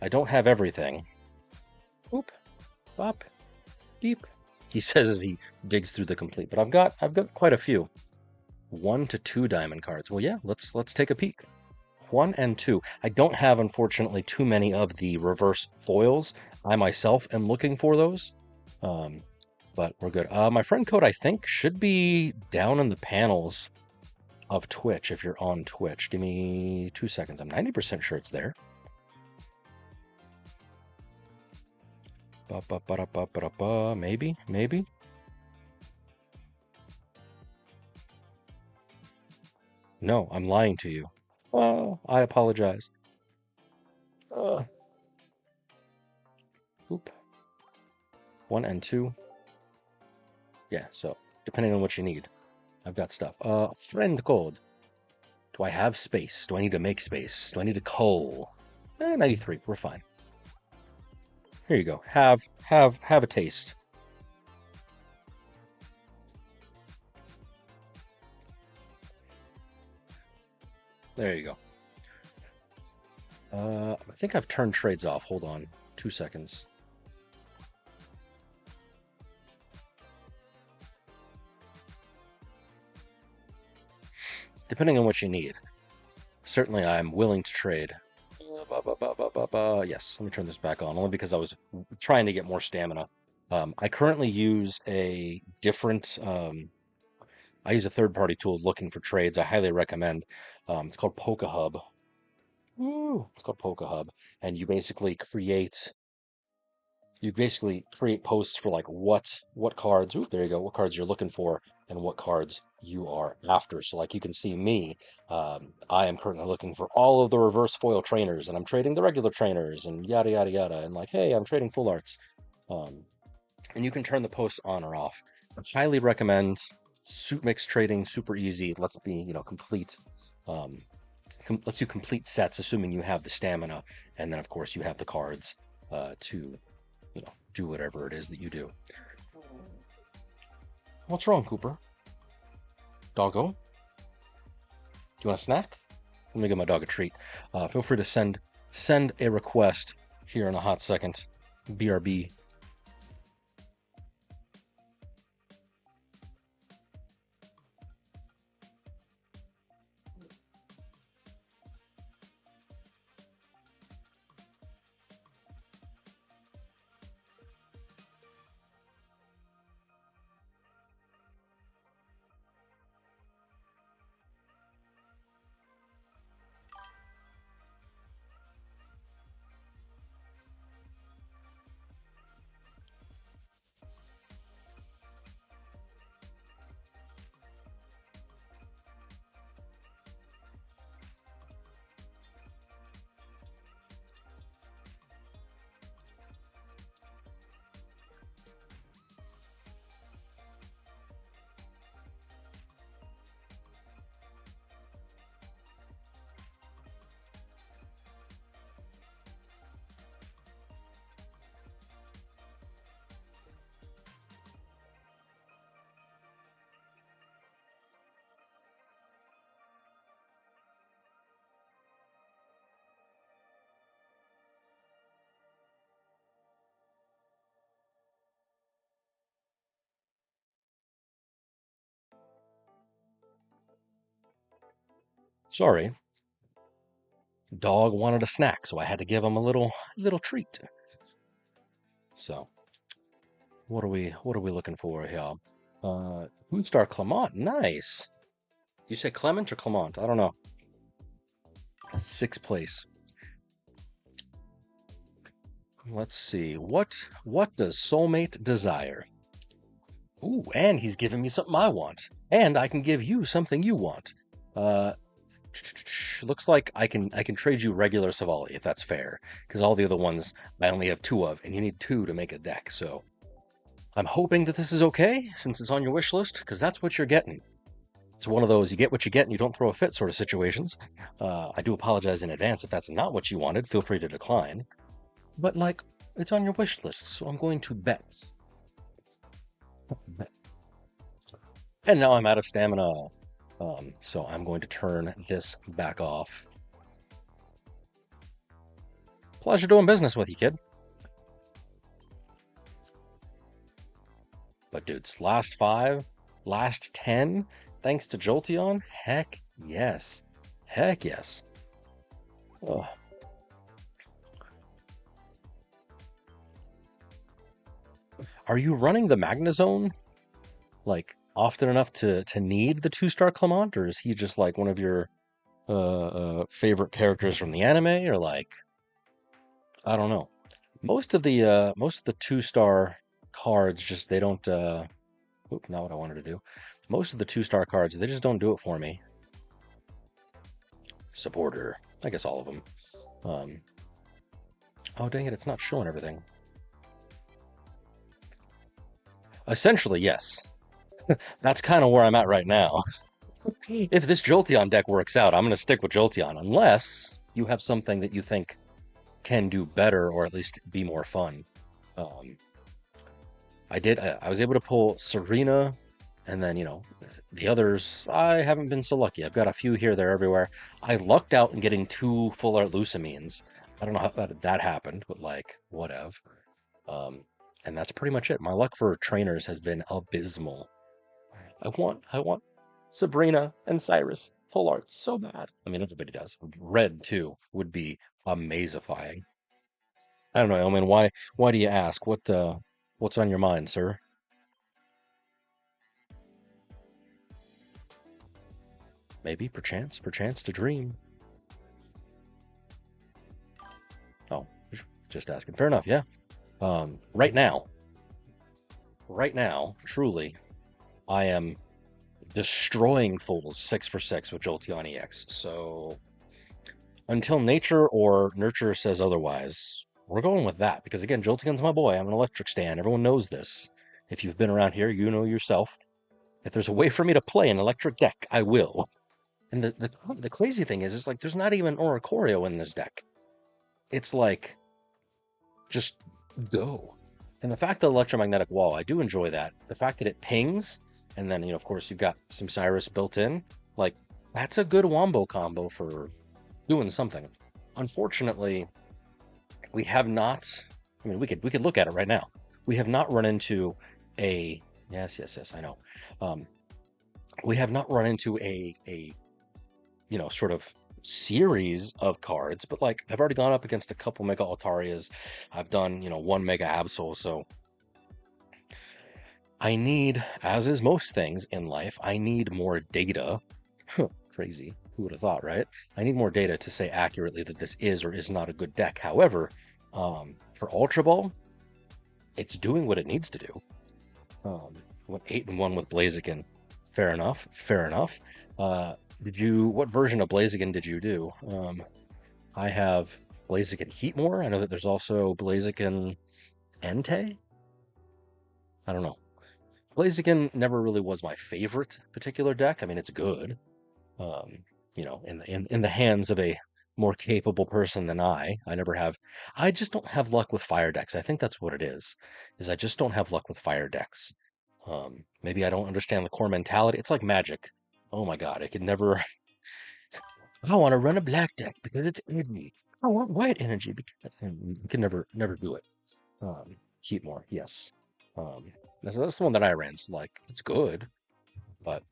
I don't have everything. Oop. Bop. Deep. He says as he digs through the complete, but I've got quite a few. 1 to 2 diamond cards. Well, yeah, let's take a peek. 1 and 2. I don't have, unfortunately, too many of the reverse foils. I myself am looking for those, but we're good. My friend code, I think, should be down in the panels of Twitch if you're on Twitch. Give me 2 seconds. I'm 90% sure it's there. Maybe. No, I'm lying to you. Oh, I apologize. Oop. 1 and 2. Yeah, so depending on what you need, I've got stuff. Friend code. Do I have space? Do I need to make space? Do I need a coal? 93. We're fine. Here you go. Have a taste. There you go. I think I've turned trades off. Hold on. 2 seconds. Depending on what you need. Certainly, I'm willing to trade. Yes, let me turn this back on, only because I was trying to get more stamina. I currently use a different... I use a third-party tool looking for trades. I highly recommend. It's called PokeHub. Woo! It's called PokeHub, and you basically create posts for like what cards. Ooh, there you go. What cards you're looking for and what cards you are after. So like you can see me. I am currently looking for all of the reverse foil trainers, and I'm trading the regular trainers, and yada yada yada. And like, hey, I'm trading full arts. And you can turn the posts on or off. I highly recommend. Suit mix trading, super easy. Let's be, complete. Let's do complete sets, assuming you have the stamina, and then of course you have the cards to, do whatever it is that you do. What's wrong, Cooper? Doggo? Do you want a snack? Let me give my dog a treat. Feel free to send a request here in a hot second. BRB. Sorry, dog wanted a snack, so I had to give him a little treat. So, what are we looking for here? Food Star Clement, nice. You say Clement or Clement? I don't know. 6th place. Let's see. What does Soulmate desire? Ooh, and he's giving me something I want. And I can give you something you want. Looks like I can trade you regular Savali if that's fair, because all the other ones I only have 2 of, and you need 2 to make a deck. So I'm hoping that this is okay since it's on your wish list, because that's what you're getting. It's one of those you get what you get and you don't throw a fit sort of situations. I do apologize in advance if that's not what you wanted. Feel free to decline. But like, it's on your wish list, so I'm going to bet. And now I'm out of stamina. So I'm going to turn this back off. Pleasure doing business with you, kid. But dudes, last 5, last 10, thanks to Jolteon? Heck yes. Heck yes. Ugh. Are you running the Magnezone, like, often enough to need the 2-star Clement, or is he just like one of your favorite characters from the anime, or like, I don't know. Most of the 2-star cards just they don't oop, not what I wanted to do. Most of the 2-star cards, they just don't do it for me. Supporter, I guess all of them. Oh dang it, it's not showing everything. Essentially, yes. That's kind of where I'm at right now. If this Jolteon deck works out, I'm going to stick with Jolteon, unless you have something that you think can do better or at least be more fun. I was able to pull Serena, and then, the others, I haven't been so lucky. I've got a few here, there, everywhere. I lucked out in getting 2 full art Lucamines. I don't know how that happened, but like, whatever. And that's pretty much it. My luck for trainers has been abysmal. I want Sabrina and Cyrus full art so bad. I mean, everybody does. Red too would be amazifying. I don't know, Elman. Why do you ask? What's on your mind, sir? Maybe, perchance to dream. Oh, just asking. Fair enough. Yeah. Right now, truly, I am destroying fools 6 for 6 with Jolteon EX. So until nature or nurture says otherwise, we're going with that. Because again, Jolteon's my boy. I'm an electric stan. Everyone knows this. If you've been around here, you know yourself. If there's a way for me to play an electric deck, I will. And the crazy thing is like there's not even Oricorio in this deck. It's like, just go. And the fact that electromagnetic wall, I do enjoy that. The fact that it pings, and then, of course, you've got some Cyrus built in, like, that's a good wombo combo for doing something. Unfortunately, we have not, I mean, we could look at it right now. We have not run into a, yes, I know. We have not run into a sort of series of cards, but like I've already gone up against a couple Mega Altarias. I've done, 1 Mega Absol, so I need, as is most things in life, I need more data. Crazy. Who would have thought, right? I need more data to say accurately that this is or is not a good deck. However, for Ultra Ball, it's doing what it needs to do. Went 8-1 with Blaziken. Fair enough. What version of Blaziken did you do? I have Blaziken Heatmore. I know that there's also Blaziken Entei. I don't know. Blaziken never really was my favorite particular deck. I mean, it's good. In the hands of a more capable person than I just don't have luck with fire decks. I think that's what it is I just don't have luck with fire decks. Maybe I don't understand the core mentality. It's like Magic. Oh my god, I could never. I want to run a black deck because it's edgy. I want white energy because you can never do it. Heatmore, yes. That's the one that I ran. So like, it's good, but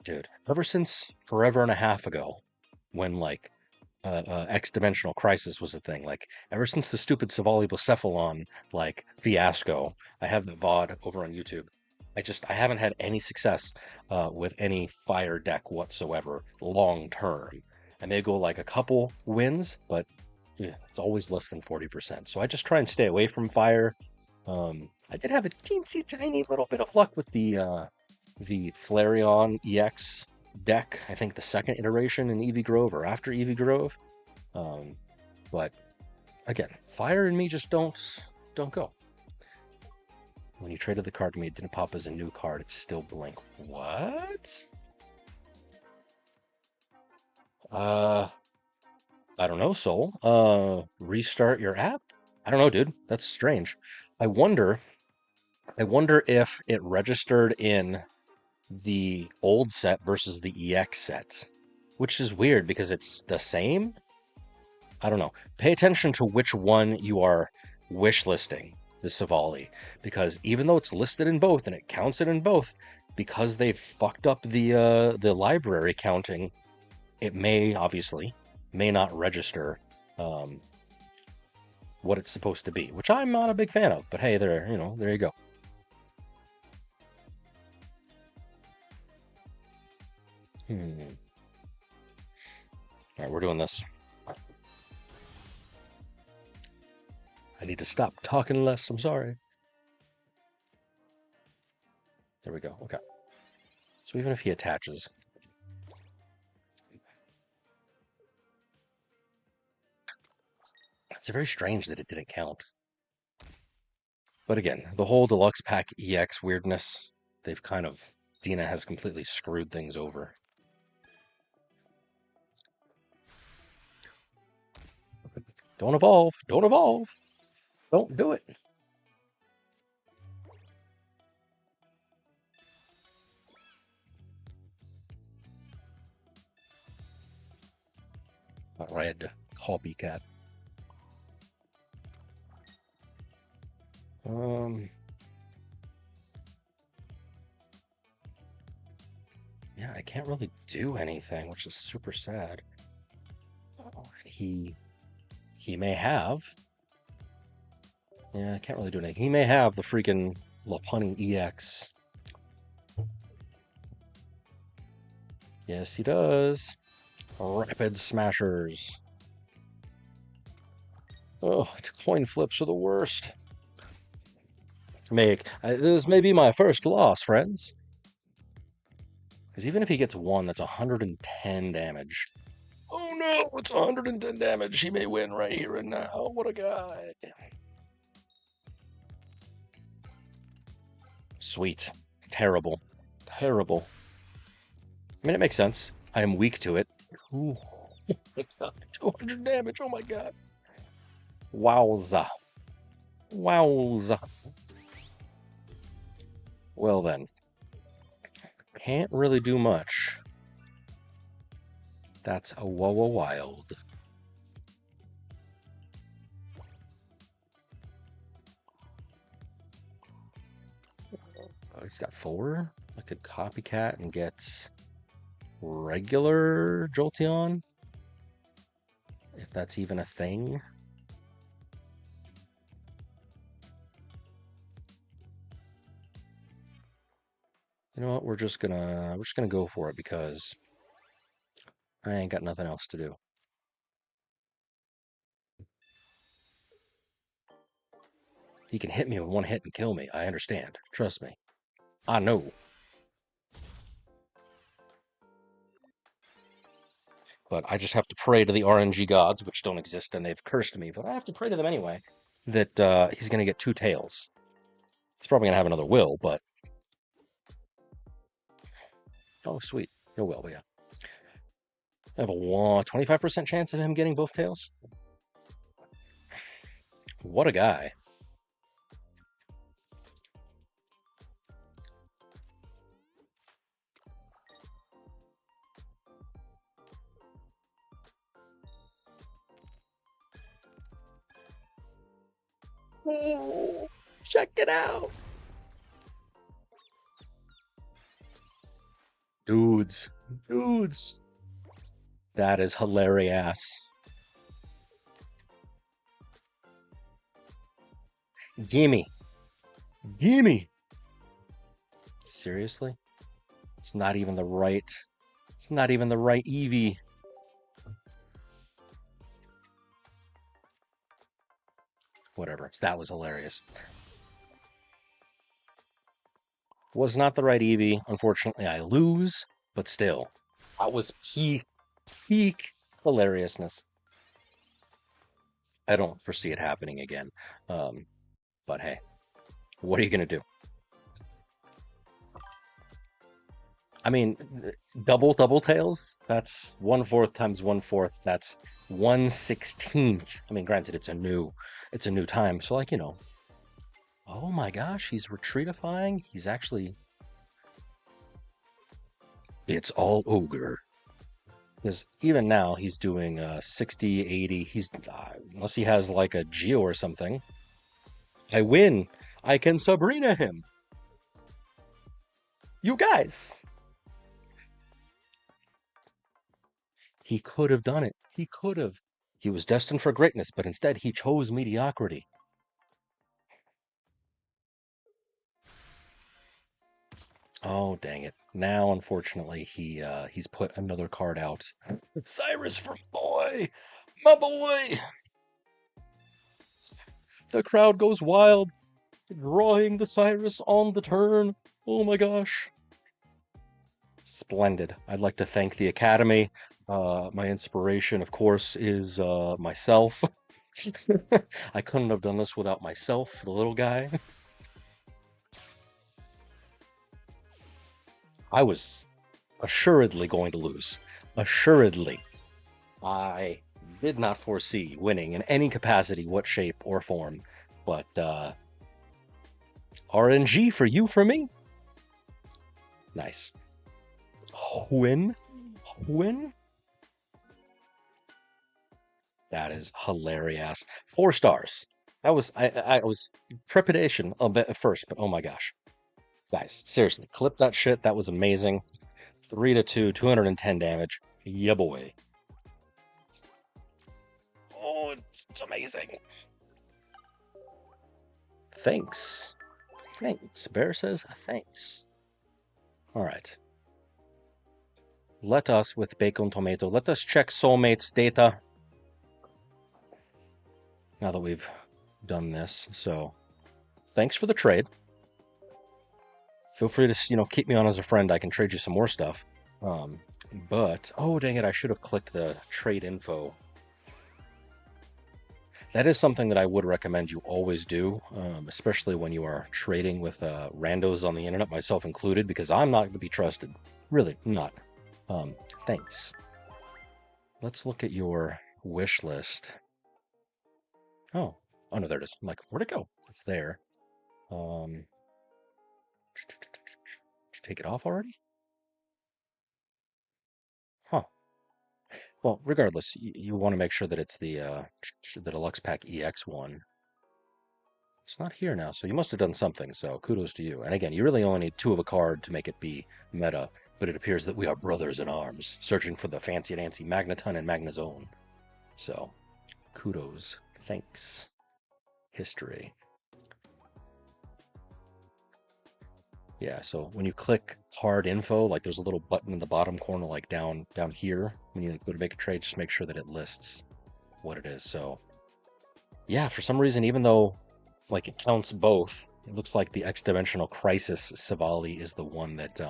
Dude, ever since forever and a half ago, when like X-Dimensional Crisis was a thing, like ever since the stupid Savali Bucephalon like fiasco, I have the VOD over on YouTube. I haven't had any success with any fire deck whatsoever long term. I may go like a couple wins, but yeah, it's always less than 40%. So I just try and stay away from fire. I did have a teensy tiny little bit of luck with the Flareon EX deck. I think the second iteration in Eevee Grove or after Eevee Grove. But again, fire and me just don't go. When you traded the card to me, it didn't pop as a new card. It's still Blink. What? I don't know, Soul. Restart your app? I don't know, dude. That's strange. I wonder if it registered in the old set versus the EX set, which is weird because it's the same. I don't know. Pay attention to which one you are wish listing, the Savali, because even though it's listed in both and it counts it in both, because they fucked up the library counting, it may not register what it's supposed to be, which I'm not a big fan of. But hey, there you go. All right, we're doing this. I need to stop talking less. I'm sorry. There we go. Okay. So even if he attaches, it's very strange that it didn't count. But again, the whole Deluxe Pack EX weirdness, Dina has completely screwed things over. Don't evolve. Don't evolve. Don't do it. A red copycat. Yeah, I can't really do anything, which is super sad. Oh, he may have. Yeah, I can't really do anything. He may have the freaking Lopunny EX. Yes, he does. Rapid Smashers. Oh, coin flips are the worst. This may be my first loss, friends. Because even if he gets one, that's 110 damage. Oh no, it's 110 damage. He may win right here and now. What a guy. Sweet. Terrible. Terrible. I mean, it makes sense. I am weak to it. Ooh. 200 damage. Oh my god. Wowza. Wowza. Well then. Can't really do much. That's a wild. Oh, he's got 4. I could copycat and get regular Jolteon. If that's even a thing. You know what? We're just gonna go for it because I ain't got nothing else to do. He can hit me with one hit and kill me. I understand. Trust me. I know. But I just have to pray to the RNG gods, which don't exist, and they've cursed me. But I have to pray to them anyway, that he's going to get 2 tails. He's probably going to have another will, but... Oh, sweet. No will, but yeah. I have a 25% chance of him getting both tails. What a guy. Ooh, check it out. Dudes. Dudes. That is hilarious. Gimme. Gimme. Seriously? It's not even the right. It's not even the right Eevee. Whatever. That was hilarious. Was not the right Eevee. Unfortunately, I lose, but still. That was peak hilariousness. I don't foresee it happening again. But hey, what are you going to do? I mean, double tails, that's 1/4 times 1/4. That's 1/16. I mean, granted, it's a new time. So like, oh my gosh, he's retreatifying. He's actually, it's all ogre. Because even now he's doing 60, 80. He's, unless he has like a Geo or something. I win. I can Sabrina him. You guys. He could have done it. He could have. He was destined for greatness, but instead he chose mediocrity. Oh, dang it. Now, unfortunately, he's put another card out. Cyrus from boy! My boy! The crowd goes wild, drawing the Cyrus on the turn. Oh my gosh. Splendid. I'd like to thank the Academy. My inspiration, of course, is myself. I couldn't have done this without myself, the little guy. I was assuredly going to lose. Assuredly. I did not foresee winning in any capacity, what shape or form. But RNG for you, for me. Nice. Win? That is hilarious. 4 stars. That was I was trepidation a bit at first, but oh my gosh. Guys, seriously, clip that shit. That was amazing. 3-2, 210 damage. Yeah, boy. Oh, it's amazing. Thanks. Thanks. Bear says thanks. All right. Let us, with Bacon Tomato, let us check Soulmates data. Now that we've done this. So, thanks for the trade. Feel free to, keep me on as a friend. I can trade you some more stuff. But, oh, dang it, I should have clicked the trade info. That is something that I would recommend you always do, especially when you are trading with randos on the internet, myself included, because I'm not going to be trusted. Really, not. Thanks. Let's look at your wish list. Oh no, there it is. I'm like, where'd it go? It's there. Did you take it off already? Huh. Well, regardless, you want to make sure that it's the Deluxe Pack EX one. It's not here now, so you must have done something, so kudos to you. And again, you really only need 2 of a card to make it be meta, but it appears that we are brothers in arms, searching for the fancy-dancy Magneton and Magnezone. So, kudos. Thanks. History. Yeah, so when you click card info, like there's a little button in the bottom corner, like down here, when you go to make a trade, just make sure that it lists what it is. So, yeah, for some reason, even though like it counts both, it looks like the X-Dimensional Crisis Savali is the one that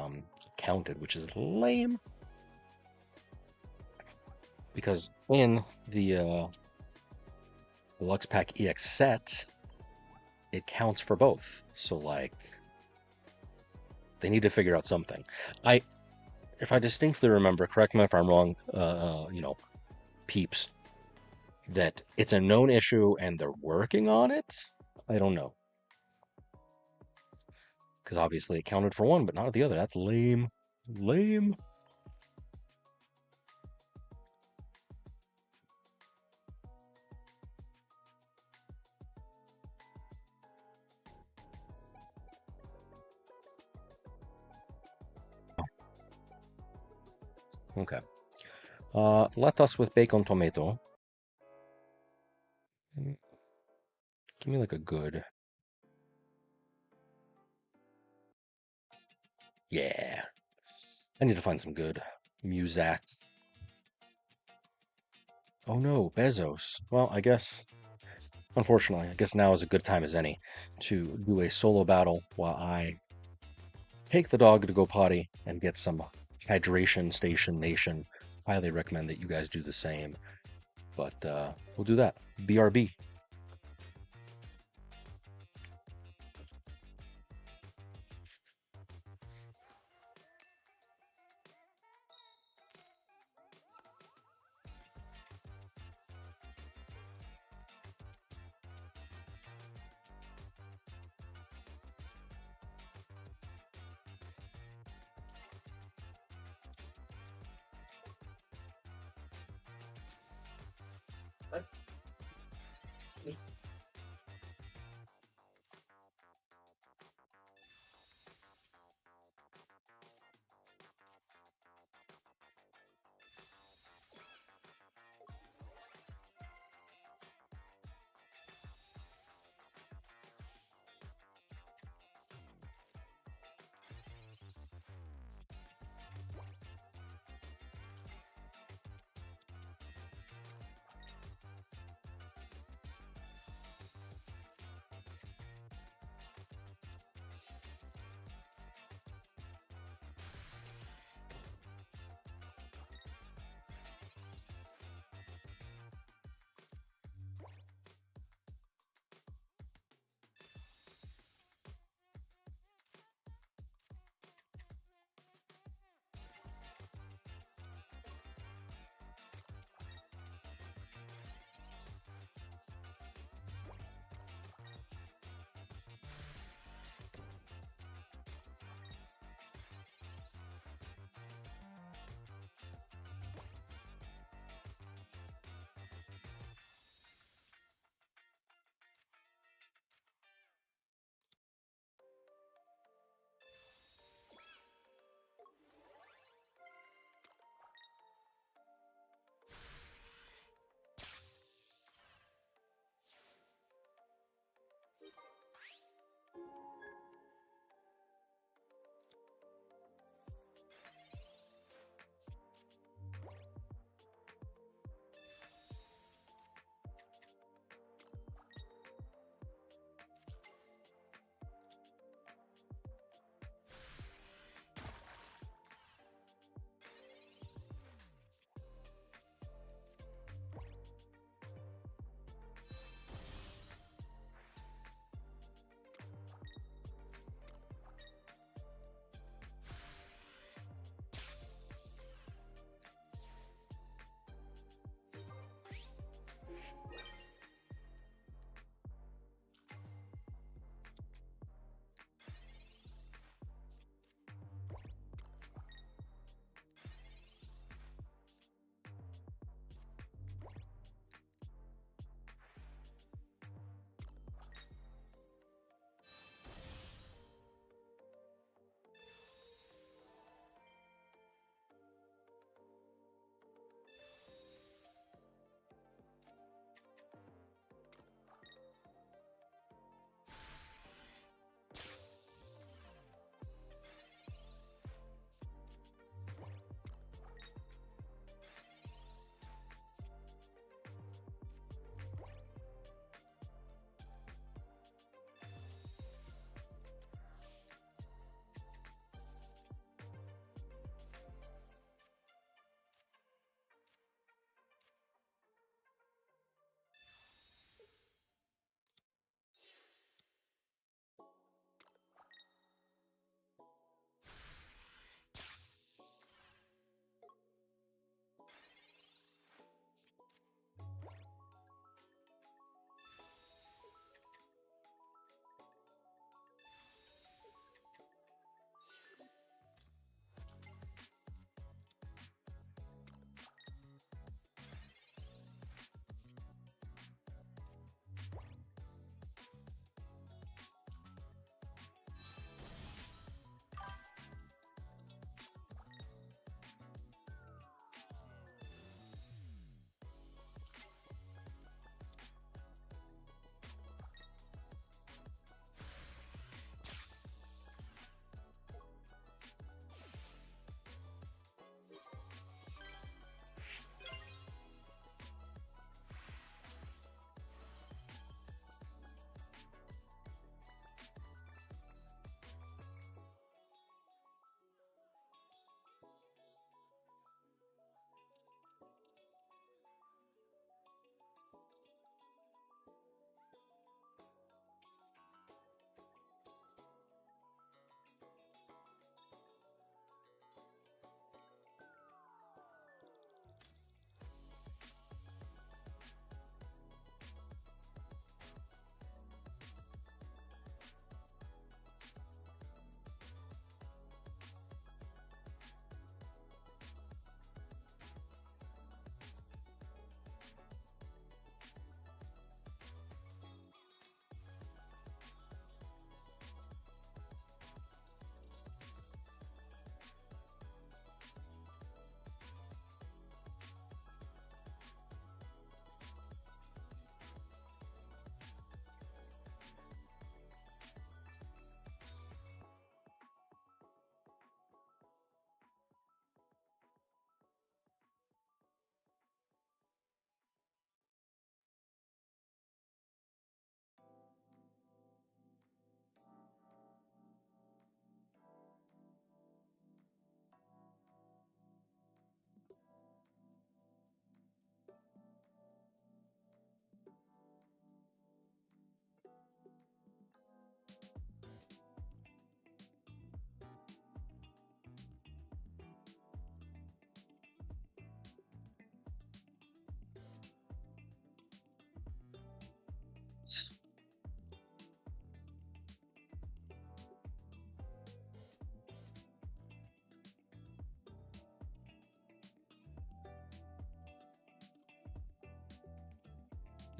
counted, which is lame. Because in the Deluxe Pack EX set, it counts for both. So like, they need to figure out something. If I distinctly remember, correct me if I'm wrong, peeps, that it's a known issue and they're working on it. I don't know. Because obviously it counted for one, but not the other. That's lame. Lame. Okay. Let us with bacon tomato. Give me like a good. Yeah. I need to find some good. Muzak. Oh no, Bezos. Well, I guess, unfortunately, I guess now is a good time as any to do a solo battle while I take the dog to go potty and get some hydration station nation. Highly recommend that you guys do the same. But we'll do that. BRB.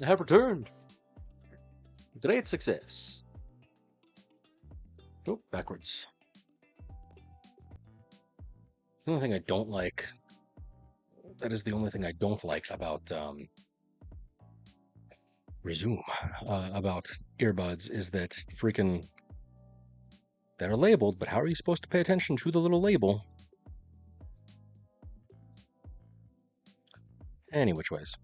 I have returned. Great success. Oh, backwards. The only thing I don't like, that is the only thing I don't like about Resume, about earbuds, is that freaking, they're labeled, but how are you supposed to pay attention to the little label? Any which ways.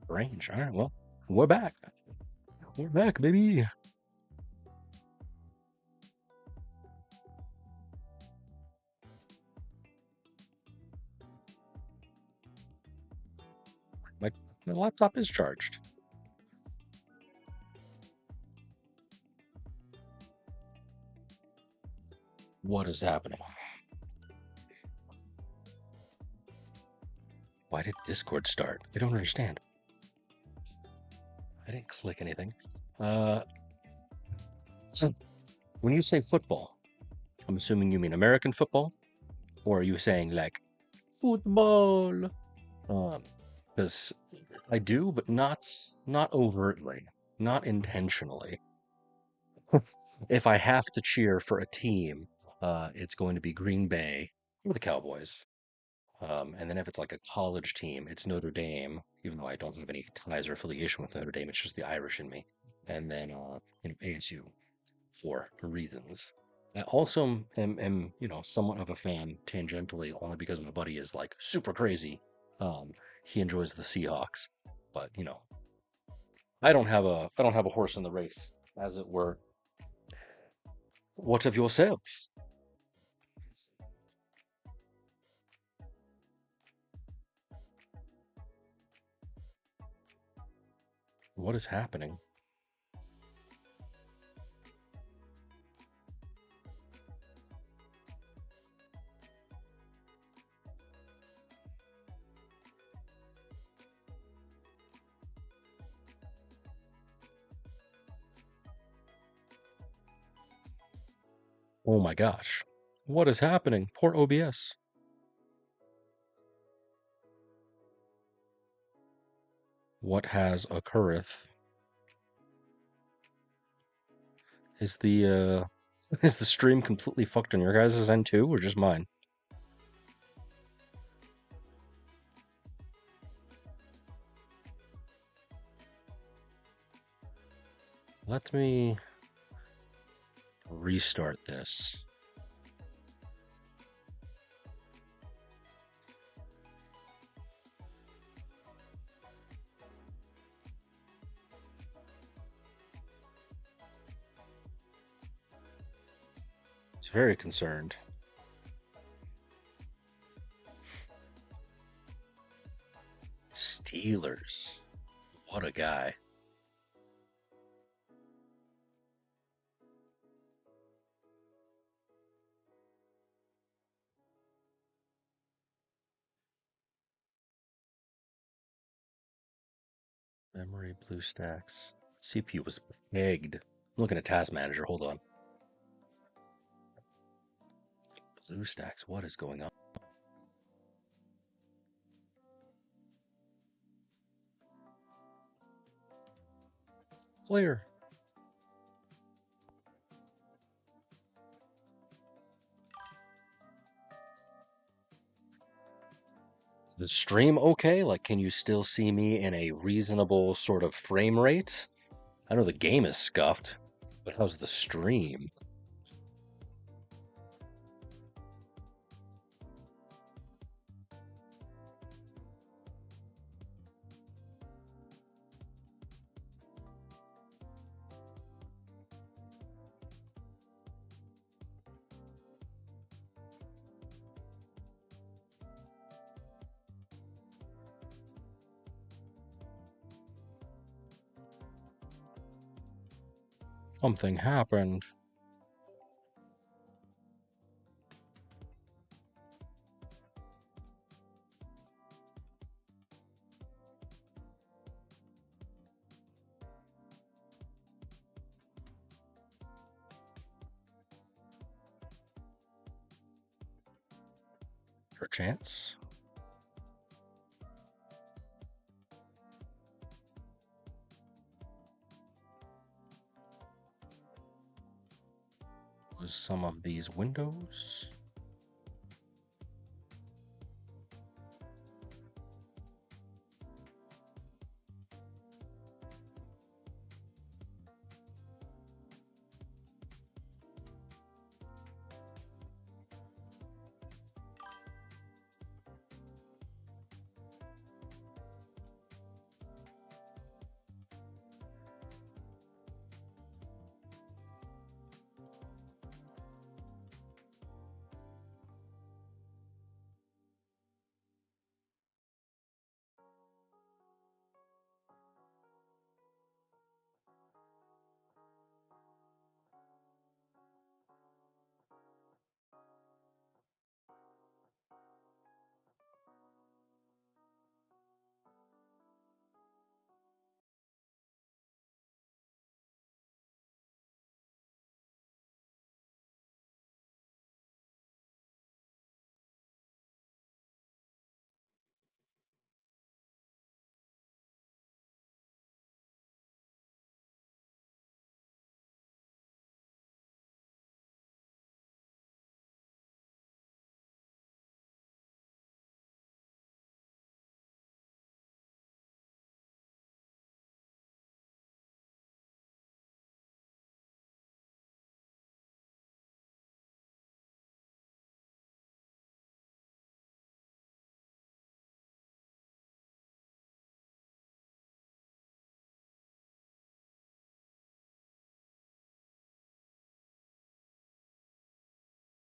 Range. All right, well, we're back. We're back, baby. My laptop is charged. What is happening? Why did Discord start? I don't understand. I didn't click anything. So when you say football, I'm assuming you mean American football, or are you saying like football? Because I do, but not overtly, not intentionally. If I have to cheer for a team, it's going to be Green Bay or the Cowboys. And then if it's like a college team, it's Notre Dame, even though I don't have any ties or affiliation with Notre Dame. It's just the Irish in me. And then ASU for reasons. I also am somewhat of a fan tangentially, only because my buddy is like super crazy. He enjoys the Seahawks, but I don't have a horse in the race, as it were. What of yourself? What is happening? Oh my gosh. What is happening? Poor OBS. What has occurreth? Is the is the stream completely fucked on your guys' end too, or just mine? Let me restart this. It's very concerned. Steelers. What a guy. Memory, BlueStacks. CPU was pegged. I'm looking at Task Manager. Hold on. BlueStacks. What is going on? Clear. Is the stream okay? Like, can you still see me in a reasonable sort of frame rate? I know the game is scuffed, but how's the stream? Something happened. Perchance. some of these windows.